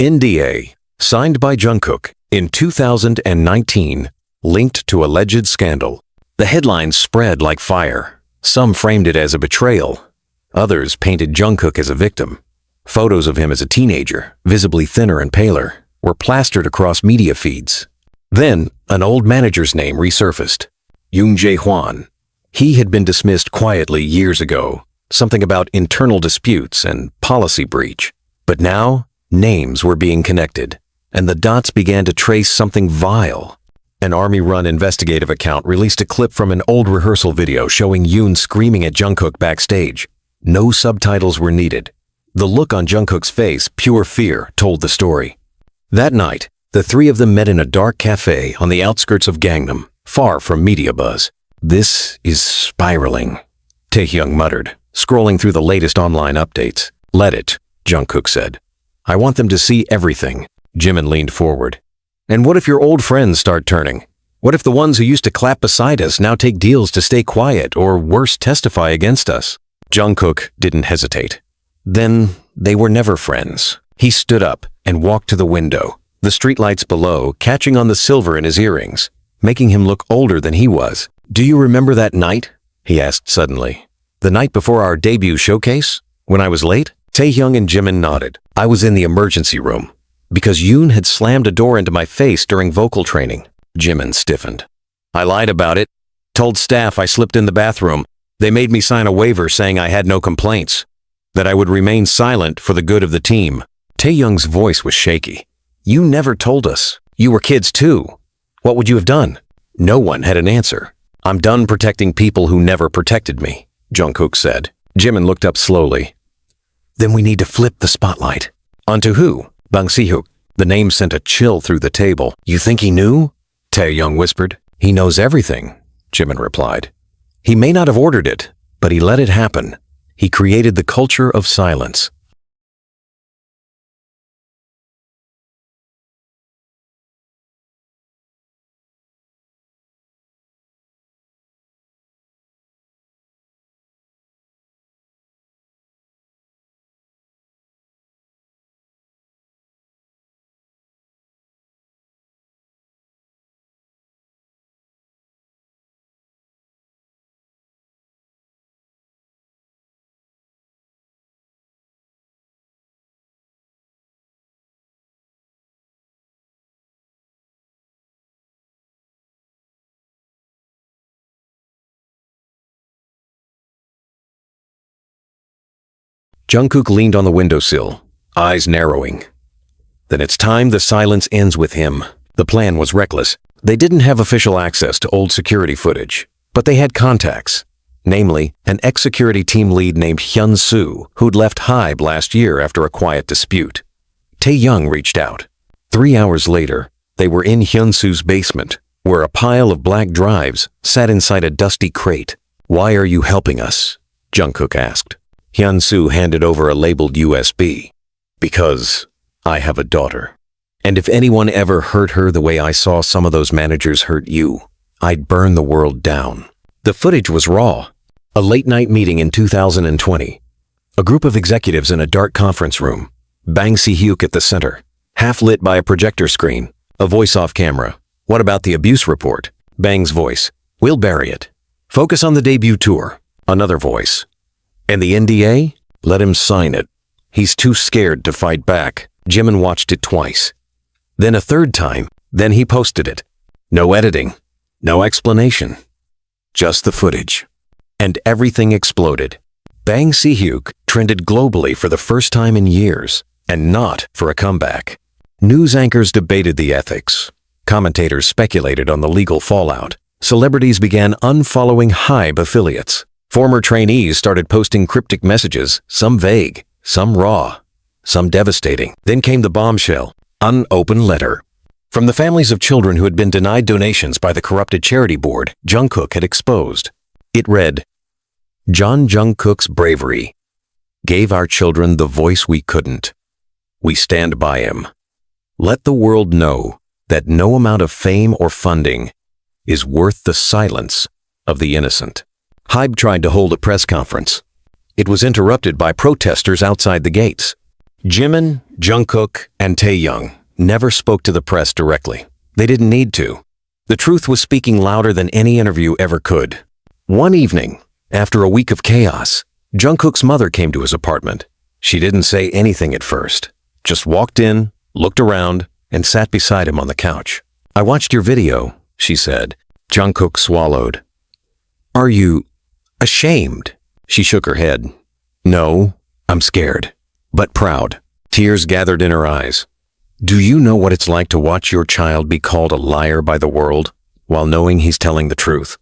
NDA, signed by Jungkook in 2019, linked to alleged scandal. The headlines spread like fire. Some framed it as a betrayal. Others painted Jungkook as a victim. Photos of him as a teenager, visibly thinner and paler, were plastered across media feeds. Then, an old manager's name resurfaced. Yoongijungkook. He had been dismissed quietly years ago, something about internal disputes and policy breach. But now, names were being connected, and the dots began to trace something vile. An army-run investigative account released a clip from an old rehearsal video showing Yoon screaming at Jungkook backstage. No subtitles were needed. The look on Jungkook's face, pure fear, told the story. That night, the three of them met in a dark cafe on the outskirts of Gangnam, far from media buzz. "This is spiraling," Taehyung muttered, scrolling through the latest online updates. "Let it," Jungkook said. "I want them to see everything." Jimin leaned forward. "And what if your old friends start turning? What if the ones who used to clap beside us now take deals to stay quiet or worse testify against us?" Jungkook didn't hesitate. Then they were never friends. He stood up and walked to the window, the streetlights below catching on the silver in his earrings, making him look older than he was. "Do you remember that night?" he asked suddenly. "The night before our debut showcase? When I was late?" Taehyung and Jimin nodded. "I was in the emergency room, because Yoon had slammed a door into my face during vocal training." Jimin stiffened. "I lied about it. Told staff I slipped in the bathroom. They made me sign a waiver saying I had no complaints, that I would remain silent for the good of the team." Taehyung's voice was shaky. "You never told us. You were kids too. What would you have done?" No one had an answer. "I'm done protecting people who never protected me," Jungkook said. Jimin looked up slowly. "Then we need to flip the spotlight." "Onto who?" "Bang Si-hyuk." The name sent a chill through the table. "You think he knew?" Taehyung whispered. "He knows everything," Jimin replied. "He may not have ordered it, but he let it happen. He created the culture of silence." Jungkook leaned on the windowsill, eyes narrowing. "Then it's time the silence ends with him." The plan was reckless. They didn't have official access to old security footage, but they had contacts. Namely, an ex-security team lead named Hyun-soo, who'd left HYBE last year after a quiet dispute. Taehyung reached out. 3 hours later, they were in Hyun-soo's basement, where a pile of black drives sat inside a dusty crate. "Why are you helping us?" Jungkook asked. Hyun-soo handed over a labeled USB. "Because I have a daughter. And if anyone ever hurt her the way I saw some of those managers hurt you, I'd burn the world down." The footage was raw. A late-night meeting in 2020. A group of executives in a dark conference room. Bang Si-hyuk at the center, half lit by a projector screen. A voice off camera. "What about the abuse report?" Bang's voice. "We'll bury it. Focus on the debut tour." Another voice. "And the NDA? Let him sign it. He's too scared to fight back." Jimin watched it twice. Then a third time. Then he posted it. No editing. No explanation. Just the footage. And everything exploded. Bang Si-hyuk trended globally for the first time in years, and not for a comeback. News anchors debated the ethics. Commentators speculated on the legal fallout. Celebrities began unfollowing HYBE affiliates. Former trainees started posting cryptic messages, some vague, some raw, some devastating. Then came the bombshell, unopened letter. From the families of children who had been denied donations by the corrupted charity board Jungkook had exposed. It read, "Jungkook's bravery gave our children the voice we couldn't. We stand by him. Let the world know that no amount of fame or funding is worth the silence of the innocent." HYBE tried to hold a press conference. It was interrupted by protesters outside the gates. Jimin, Jungkook, and Taehyung never spoke to the press directly. They didn't need to. The truth was speaking louder than any interview ever could. One evening, after a week of chaos, Jungkook's mother came to his apartment. She didn't say anything at first, just walked in, looked around, and sat beside him on the couch. "I watched your video," she said. Jungkook swallowed. "Are you ashamed?" She shook her head. No, I'm scared, but proud. Tears gathered in her eyes. Do you know what it's like to watch your child be called a liar by the world, while knowing he's telling the truth?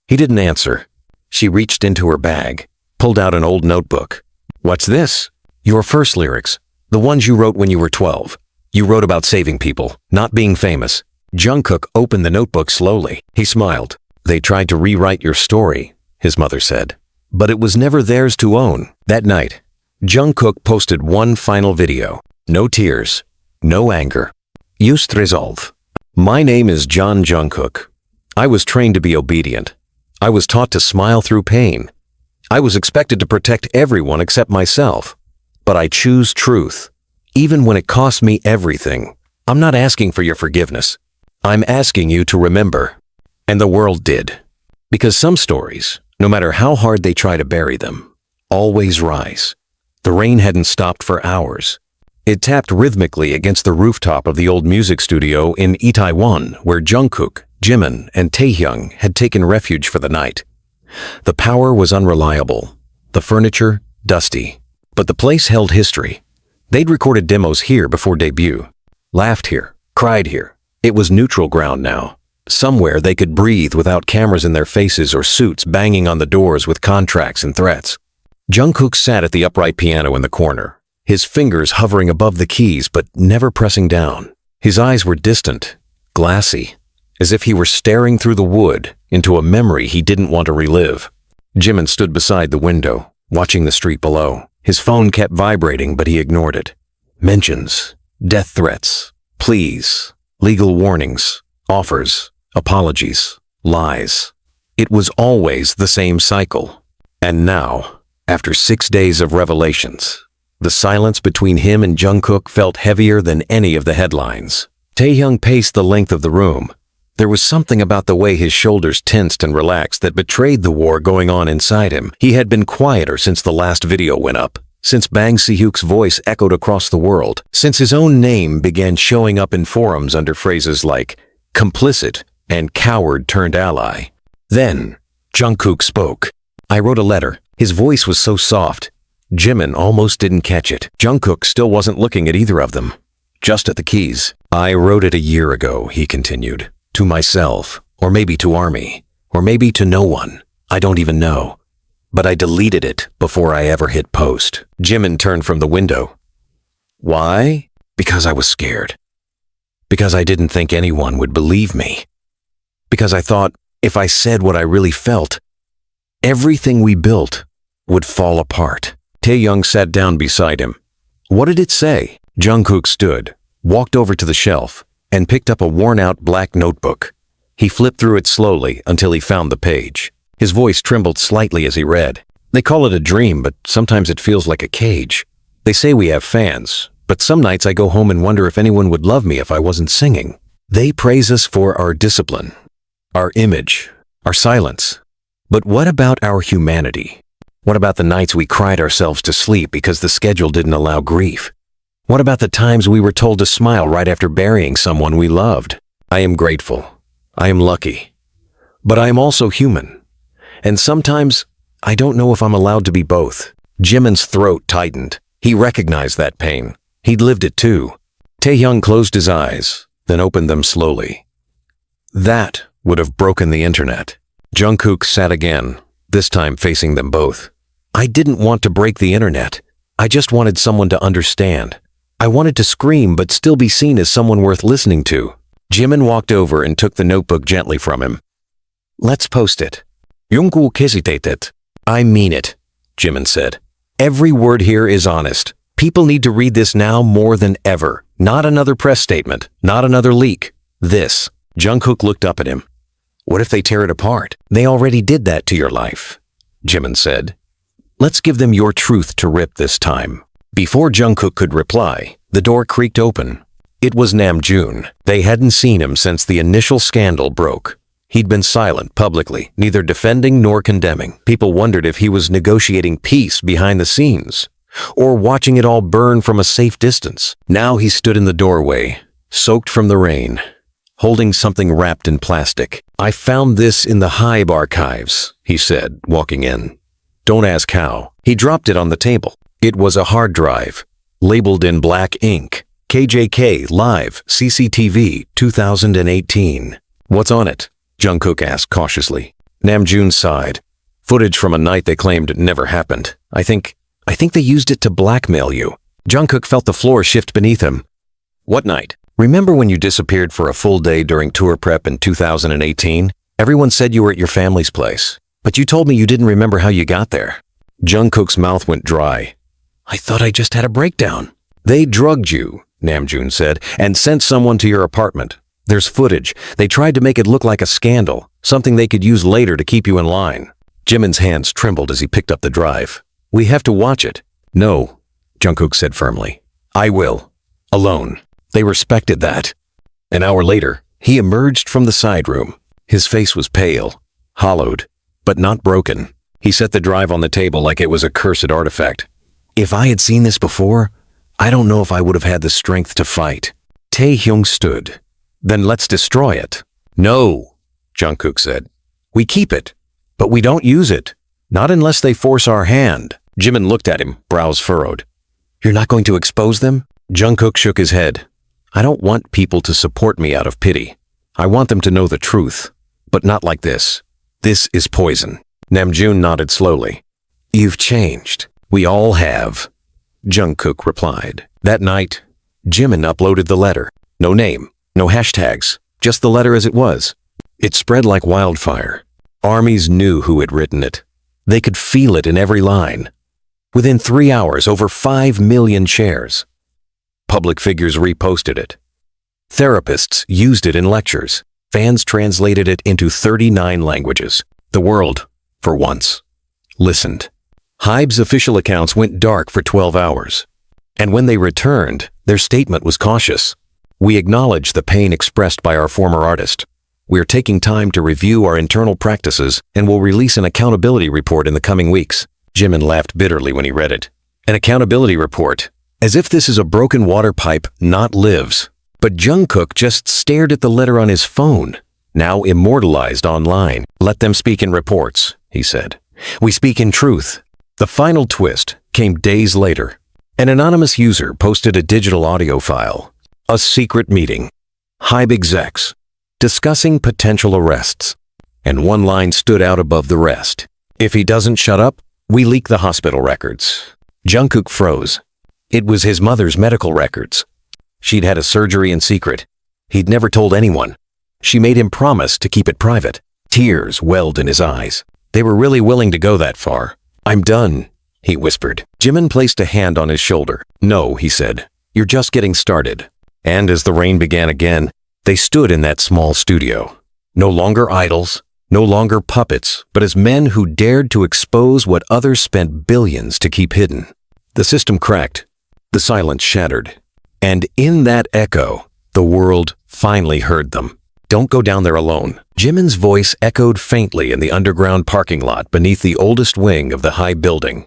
He didn't answer. She reached into her bag, pulled out an old notebook. What's this? Your first lyrics, the ones you wrote when you were 12. You wrote about saving people, not being famous. Jungkook opened the notebook slowly. He smiled. They tried to rewrite your story, his mother said, but it was never theirs to own. That night, Jungkook posted one final video. No tears, no anger. Just resolve. My name is Jungkook. I was trained to be obedient. I was taught to smile through pain. I was expected to protect everyone except myself. But I choose truth, even when it costs me everything. I'm not asking for your forgiveness. I'm asking you to remember. And the world did. Because some stories, no matter how hard they try to bury them, always rise. The rain hadn't stopped for hours. It tapped rhythmically against the rooftop of the old music studio in Itaewon, where Jungkook, Jimin, and Taehyung had taken refuge for the night. The power was unreliable, the furniture dusty, but the place held history. They'd recorded demos here before debut, laughed here, cried here. It was neutral ground now, somewhere they could breathe without cameras in their faces or suits banging on the doors with contracts and threats. Jungkook sat at the upright piano in the corner, his fingers hovering above the keys but never pressing down. His eyes were distant, glassy, as if he were staring through the wood into a memory he didn't want to relive. Jimin stood beside the window, watching the street below. His phone kept vibrating, but he ignored it. Mentions, death threats, pleas, legal warnings, offers, apologies, lies. It was always the same cycle. And now, after 6 days of revelations, the silence between him and Jungkook felt heavier than any of the headlines. Taehyung paced the length of the room. There was something about the way his shoulders tensed and relaxed that betrayed the war going on inside him. He had been quieter since the last video went up, since Bang Si-hyuk's voice echoed across the world, since his own name began showing up in forums under phrases like complicit and coward turned ally. Then, Jungkook spoke. I wrote a letter. His voice was so soft, Jimin almost didn't catch it. Jungkook still wasn't looking at either of them, just at the keys. I wrote it a year ago, he continued. To myself, or maybe to Army, or maybe to no one. I don't even know. But I deleted it before I ever hit post. Jimin turned from the window. Why? Because I was scared. Because I didn't think anyone would believe me. Because I thought if I said what I really felt, everything we built would fall apart. Taehyung sat down beside him. What did it say? Jungkook stood, walked over to the shelf, and picked up a worn-out black notebook. He flipped through it slowly until he found the page. His voice trembled slightly as he read. They call it a dream, but sometimes it feels like a cage. They say we have fans, but some nights I go home and wonder if anyone would love me if I wasn't singing. They praise us for our discipline, our image, our silence. But what about our humanity? What about the nights we cried ourselves to sleep because the schedule didn't allow grief? What about the times we were told to smile right after burying someone we loved? I am grateful. I am lucky. But I am also human. And sometimes, I don't know if I'm allowed to be both. Jimin's throat tightened. He recognized that pain. He'd lived it too. Taehyung closed his eyes, then opened them slowly. That would have broken the internet. Jungkook sat again, this time facing them both. I didn't want to break the internet. I just wanted someone to understand. I wanted to scream but still be seen as someone worth listening to. Jimin walked over and took the notebook gently from him. Let's post it. Jungkook hesitated. I mean it, Jimin said. Every word here is honest. People need to read this now more than ever. Not another press statement, not another leak. This. Jungkook looked up at him. What if they tear it apart? They already did that to your life, Jimin said. Let's give them your truth to rip this time. Before Jungkook could reply, the door creaked open. It was Namjoon. They hadn't seen him since the initial scandal broke. He'd been silent publicly, neither defending nor condemning. People wondered if he was negotiating peace behind the scenes, or watching it all burn from a safe distance. Now he stood in the doorway, soaked from the rain, holding something wrapped in plastic. I found this in the Hive archives, he said, walking in. Don't ask how. He dropped it on the table. It was a hard drive, labeled in black ink. KJK Live CCTV 2018. What's on it? Jungkook asked cautiously. Namjoon sighed. Footage from a night they claimed never happened. I think they used it to blackmail you. Jungkook felt the floor shift beneath him. What night? Remember when you disappeared for a full day during tour prep in 2018? Everyone said you were at your family's place, but you told me you didn't remember how you got there. Jungkook's mouth went dry. I thought I just had a breakdown. They drugged you, Namjoon said, and sent someone to your apartment. There's footage. They tried to make it look like a scandal, something they could use later to keep you in line. Jimin's hands trembled as he picked up the drive. We have to watch it. No, Jungkook said firmly. I will. Alone. They respected that. An hour later, he emerged from the side room. His face was pale, hollowed, but not broken. He set the drive on the table like it was a cursed artifact. If I had seen this before, I don't know if I would have had the strength to fight. Taehyung stood. Then let's destroy it. No, Jungkook said. We keep it, but we don't use it. Not unless they force our hand. Jimin looked at him, brows furrowed. You're not going to expose them? Jungkook shook his head. I don't want people to support me out of pity. I want them to know the truth, but not like this. This is poison. Namjoon nodded slowly. You've changed. We all have. Jungkook replied. That night, Jimin uploaded the letter. No name, no hashtags, just the letter as it was. It spread like wildfire. Armies knew who had written it. They could feel it in every line. Within 3 hours, over 5 million shares. Public figures reposted it. Therapists used it in lectures. Fans translated it into 39 languages. The world, for once, listened. HYBE's official accounts went dark for 12 hours. And when they returned, their statement was cautious. We acknowledge the pain expressed by our former artist. We are taking time to review our internal practices and will release an accountability report in the coming weeks. Jimin laughed bitterly when he read it. An accountability report. As if this is a broken water pipe, not lives. But Jungkook just stared at the letter on his phone, now immortalized online. Let them speak in reports, he said. We speak in truth. The final twist came days later. An anonymous user posted a digital audio file. A secret meeting. HYBE execs. Discussing potential arrests. And one line stood out above the rest. If he doesn't shut up, we leak the hospital records. Jungkook froze. It was his mother's medical records. She'd had a surgery in secret. He'd never told anyone. She made him promise to keep it private. Tears welled in his eyes. They were really willing to go that far. I'm done, he whispered. Jimin placed a hand on his shoulder. No, he said. You're just getting started. And as the rain began again, they stood in that small studio. No longer idols, no longer puppets, but as men who dared to expose what others spent billions to keep hidden. The system cracked. The silence shattered. And in that echo, the world finally heard them. Don't go down there alone. Jimin's voice echoed faintly in the underground parking lot beneath the oldest wing of the HYBE building.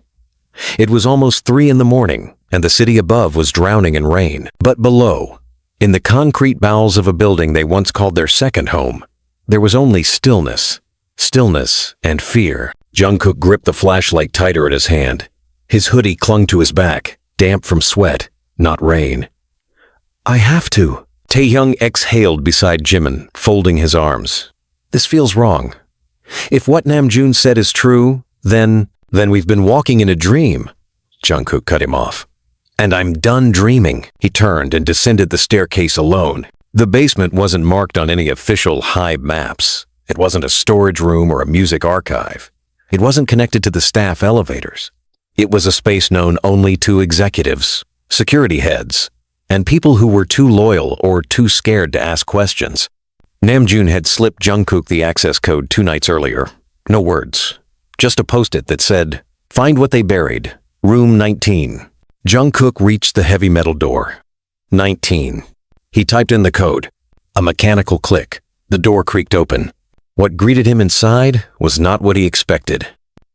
It was almost 3 in the morning, and the city above was drowning in rain. But below, in the concrete bowels of a building they once called their second home, there was only stillness. Stillness and fear. Jungkook gripped the flashlight tighter at his hand. His hoodie clung to his back, damp from sweat, not rain. I have to. Taehyung exhaled beside Jimin, folding his arms. This feels wrong. If what Namjoon said is true, then we've been walking in a dream. Jungkook cut him off. And I'm done dreaming. He turned and descended the staircase alone. The basement wasn't marked on any official HYBE maps. It wasn't a storage room or a music archive. It wasn't connected to the staff elevators. It was a space known only to executives, security heads, and people who were too loyal or too scared to ask questions. Namjoon had slipped Jungkook the access code 2 nights earlier. No words. Just a post-it that said, "Find what they buried. Room 19. Jungkook reached the heavy metal door. 19. He typed in the code. A mechanical click. The door creaked open. What greeted him inside was not what he expected.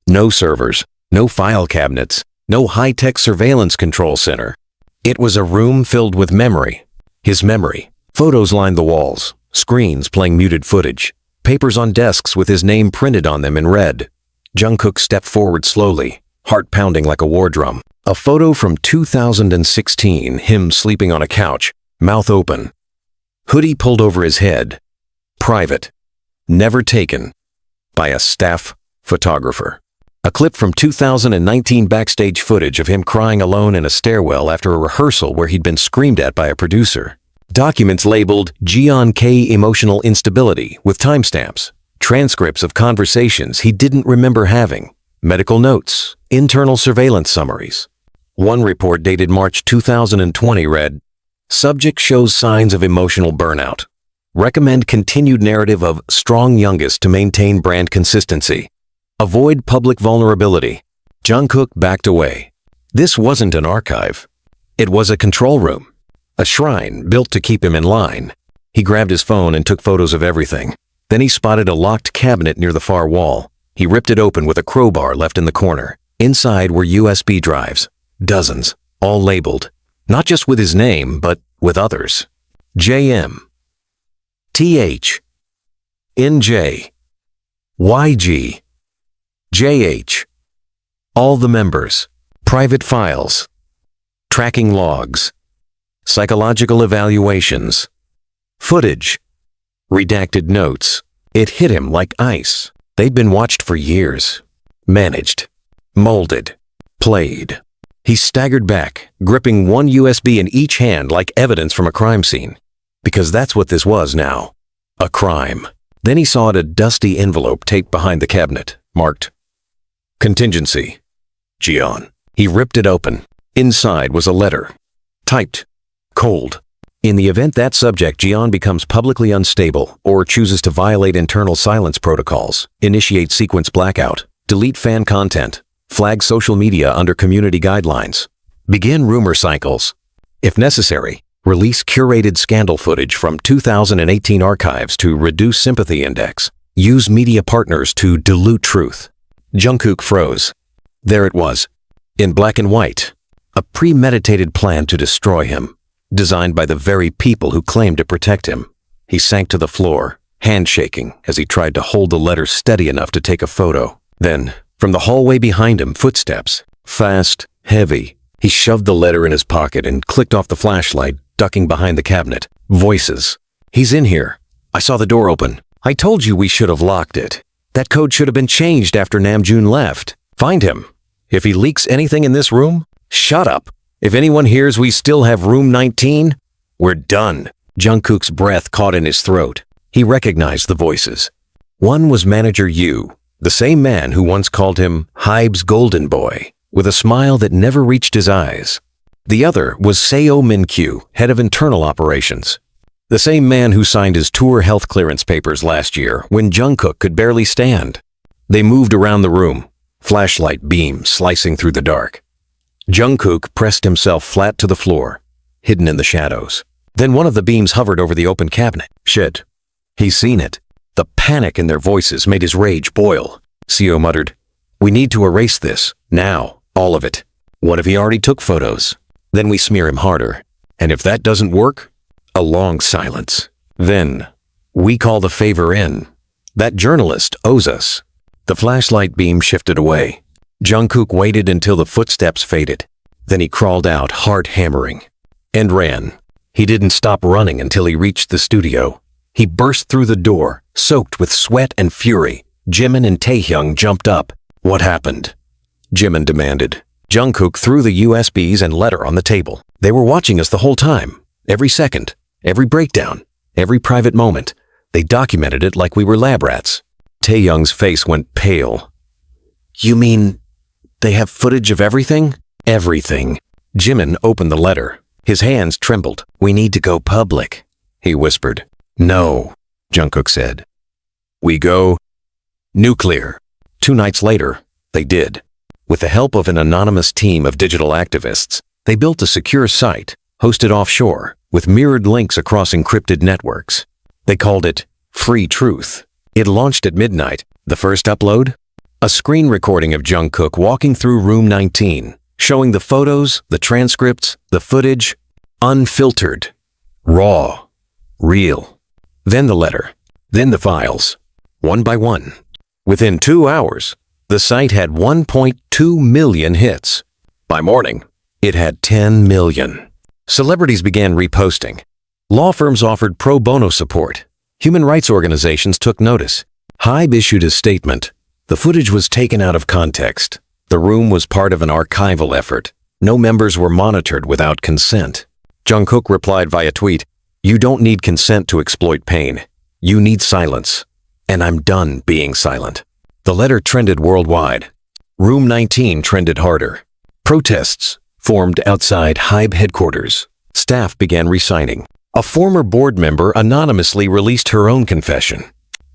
No servers, no file cabinets, no high-tech surveillance control center. It was a room filled with memory. His memory. Photos lined the walls, screens playing muted footage, papers on desks with his name printed on them in red. Jungkook stepped forward slowly, heart pounding like a war drum. A photo from 2016, him sleeping on a couch, mouth open. Hoodie pulled over his head. Private. Never taken. By a staff photographer. A clip from 2019 backstage footage of him crying alone in a stairwell after a rehearsal where he'd been screamed at by a producer. Documents labeled Jeon K emotional instability with timestamps. Transcripts of conversations he didn't remember having. Medical notes. Internal surveillance summaries. One report dated March 2020 read, "Subject shows signs of emotional burnout. Recommend continued narrative of strong youngest to maintain brand consistency. Avoid public vulnerability." Jungkook backed away. This wasn't an archive. It was a control room. A shrine built to keep him in line. He grabbed his phone and took photos of everything. Then he spotted a locked cabinet near the far wall. He ripped it open with a crowbar left in the corner. Inside were USB drives. Dozens, all labeled. Not just with his name, but with others. JM. TH. NJ. YG. JH. All the members. Private files. Tracking logs. Psychological evaluations. Footage. Redacted notes. It hit him like ice. They'd been watched for years. Managed. Molded. Played. He staggered back, gripping one USB in each hand like evidence from a crime scene. Because that's what this was now. A crime. Then he saw a dusty envelope taped behind the cabinet, marked Contingency. Jeon. He ripped it open. Inside was a letter. Typed. Cold. In the event that subject Jeon becomes publicly unstable or chooses to violate internal silence protocols, initiate sequence blackout, delete fan content, flag social media under community guidelines, begin rumor cycles. If necessary, release curated scandal footage from 2018 archives to reduce sympathy index. Use media partners to dilute truth. Jungkook froze. There it was, in black and white. A premeditated plan to destroy him, designed by the very people who claimed to protect him. He sank to the floor, handshaking as he tried to hold the letter steady enough to take a photo. Then, from the hallway behind him, footsteps. Fast, heavy. He shoved the letter in his pocket and clicked off the flashlight, ducking behind the cabinet. Voices. "He's in here. I saw the door open. I told you we should have locked it. That code should have been changed after Namjoon left. Find him. If he leaks anything in this room, shut up. If anyone hears we still have room 19, we're done." Jungkook's breath caught in his throat. He recognized the voices. One was Manager Yu, the same man who once called him Hybe's golden boy, with a smile that never reached his eyes. The other was Seo Min-kyu, head of internal operations. The same man who signed his tour health clearance papers last year when Jungkook could barely stand. They moved around the room, flashlight beams slicing through the dark. Jungkook pressed himself flat to the floor, hidden in the shadows. Then one of the beams hovered over the open cabinet. Shit. He's seen it. The panic in their voices made his rage boil. Seo muttered, "We need to erase this. Now. All of it. What if he already took photos? Then we smear him harder. And if that doesn't work?" A long silence. Then, "We call the favor in. That journalist owes us." The flashlight beam shifted away. Jungkook waited until the footsteps faded. Then he crawled out, heart hammering, and ran. He didn't stop running until he reached the studio. He burst through the door, soaked with sweat and fury. Jimin and Taehyung jumped up. "What happened?" Jimin demanded. Jungkook threw the USBs and letter on the table. "They were watching us the whole time. Every second, every breakdown, every private moment. They documented it like we were lab rats." Taehyung's face went pale. "You mean they have footage of everything?" "Everything." Jimin opened the letter. His hands trembled. "We need to go public," he whispered. "No," Jungkook said. "We go nuclear." 2 nights later, they did. With the help of an anonymous team of digital activists, they built a secure site, hosted offshore, with mirrored links across encrypted networks. They called it Free Truth. It launched at midnight. The first upload? A screen recording of Jungkook walking through room 19, showing the photos, the transcripts, the footage, unfiltered, raw, real. Then the letter, then the files, one by one. Within 2 hours, The site had 1.2 million hits. By morning, it had 10 million. Celebrities began reposting. Law firms offered pro bono support. Human rights organizations took notice. Hybe issued a statement. The footage was taken out of context. The room was part of an archival effort. No members were monitored without consent. Jungkook replied via tweet, "You don't need consent to exploit pain. You need silence. And I'm done being silent." The letter trended worldwide. Room 19 trended harder. Protests formed outside Hybe headquarters. Staff began resigning. A former board member anonymously released her own confession.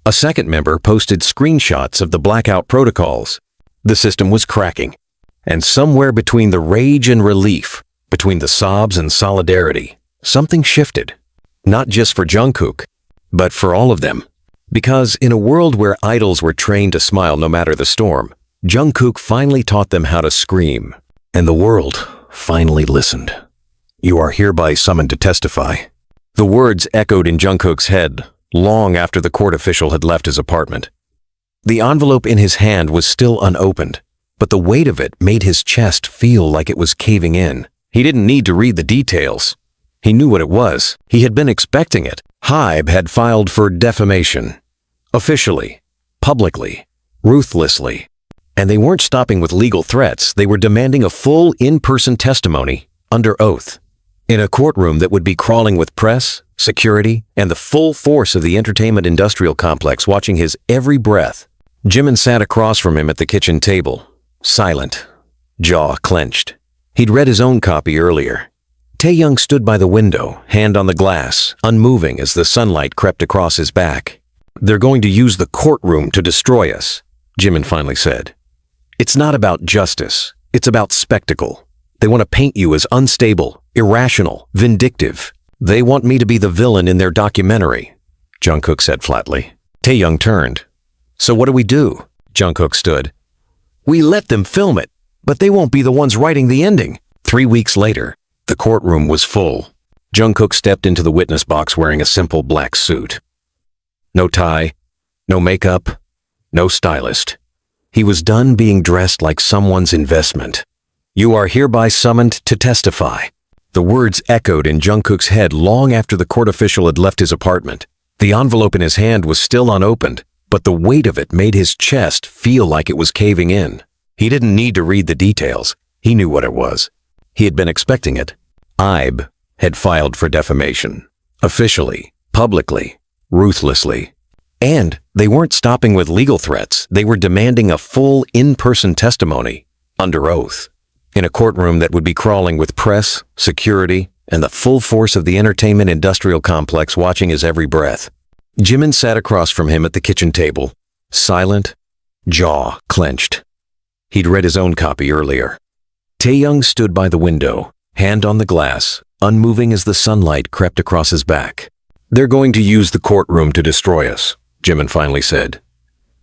A second member posted screenshots of the blackout protocols. The system was cracking. And somewhere between the rage and relief, between the sobs and solidarity, something shifted. Not just for Jungkook, but for all of them. Because in a world where idols were trained to smile no matter the storm, Jungkook finally taught them how to scream. And the world finally listened. "You are hereby summoned to testify." The words echoed in Jungkook's head long after the court official had left his apartment. The envelope in his hand was still unopened, but the weight of it made his chest feel like it was caving in. He didn't need to read the details. He knew what it was. He had been expecting it. Hybe had filed for defamation. Officially, publicly, ruthlessly. And they weren't stopping with legal threats. They were demanding a full in-person testimony under oath. In a courtroom that would be crawling with press, security, and the full force of the entertainment industrial complex watching his every breath. Jimin sat across from him at the kitchen table, silent, jaw clenched. He'd read his own copy earlier. Taehyung stood by the window, hand on the glass, unmoving as the sunlight crept across his back. "They're going to use the courtroom to destroy us," Jimin finally said. "It's not about justice. It's about spectacle. They want to paint you as unstable, irrational, vindictive. They want me to be the villain in their documentary," Jungkook said flatly. Taehyung turned. "So what do we do?" Jungkook stood. "We let them film it, but they won't be the ones writing the ending." 3 weeks later, the courtroom was full. Jungkook stepped into the witness box wearing a simple black suit. No tie, no makeup, no stylist. He was done being dressed like someone's investment. "You are hereby summoned to testify." The words echoed in Jungkook's head long after the court official had left his apartment. The envelope in his hand was still unopened, but the weight of it made his chest feel like it was caving in. He didn't need to read the details. He knew what it was. He had been expecting it. Hybe had filed for defamation. Officially, publicly, ruthlessly. And they weren't stopping with legal threats. They were demanding a full in-person testimony, under oath, in a courtroom that would be crawling with press, security, and the full force of the entertainment industrial complex watching his every breath. Jimin sat across from him at the kitchen table, silent, jaw clenched. He'd read his own copy earlier. Taehyung stood by the window, hand on the glass, unmoving as the sunlight crept across his back. "They're going to use the courtroom to destroy us," Jimin finally said.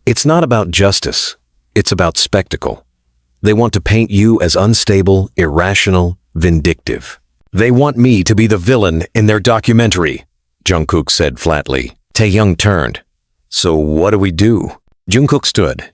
"It's not about justice. It's about spectacle. They want to paint you as unstable, irrational, vindictive. They want me to be the villain in their documentary," Jungkook said flatly. Taehyung turned. "So what do we do?" Jungkook stood,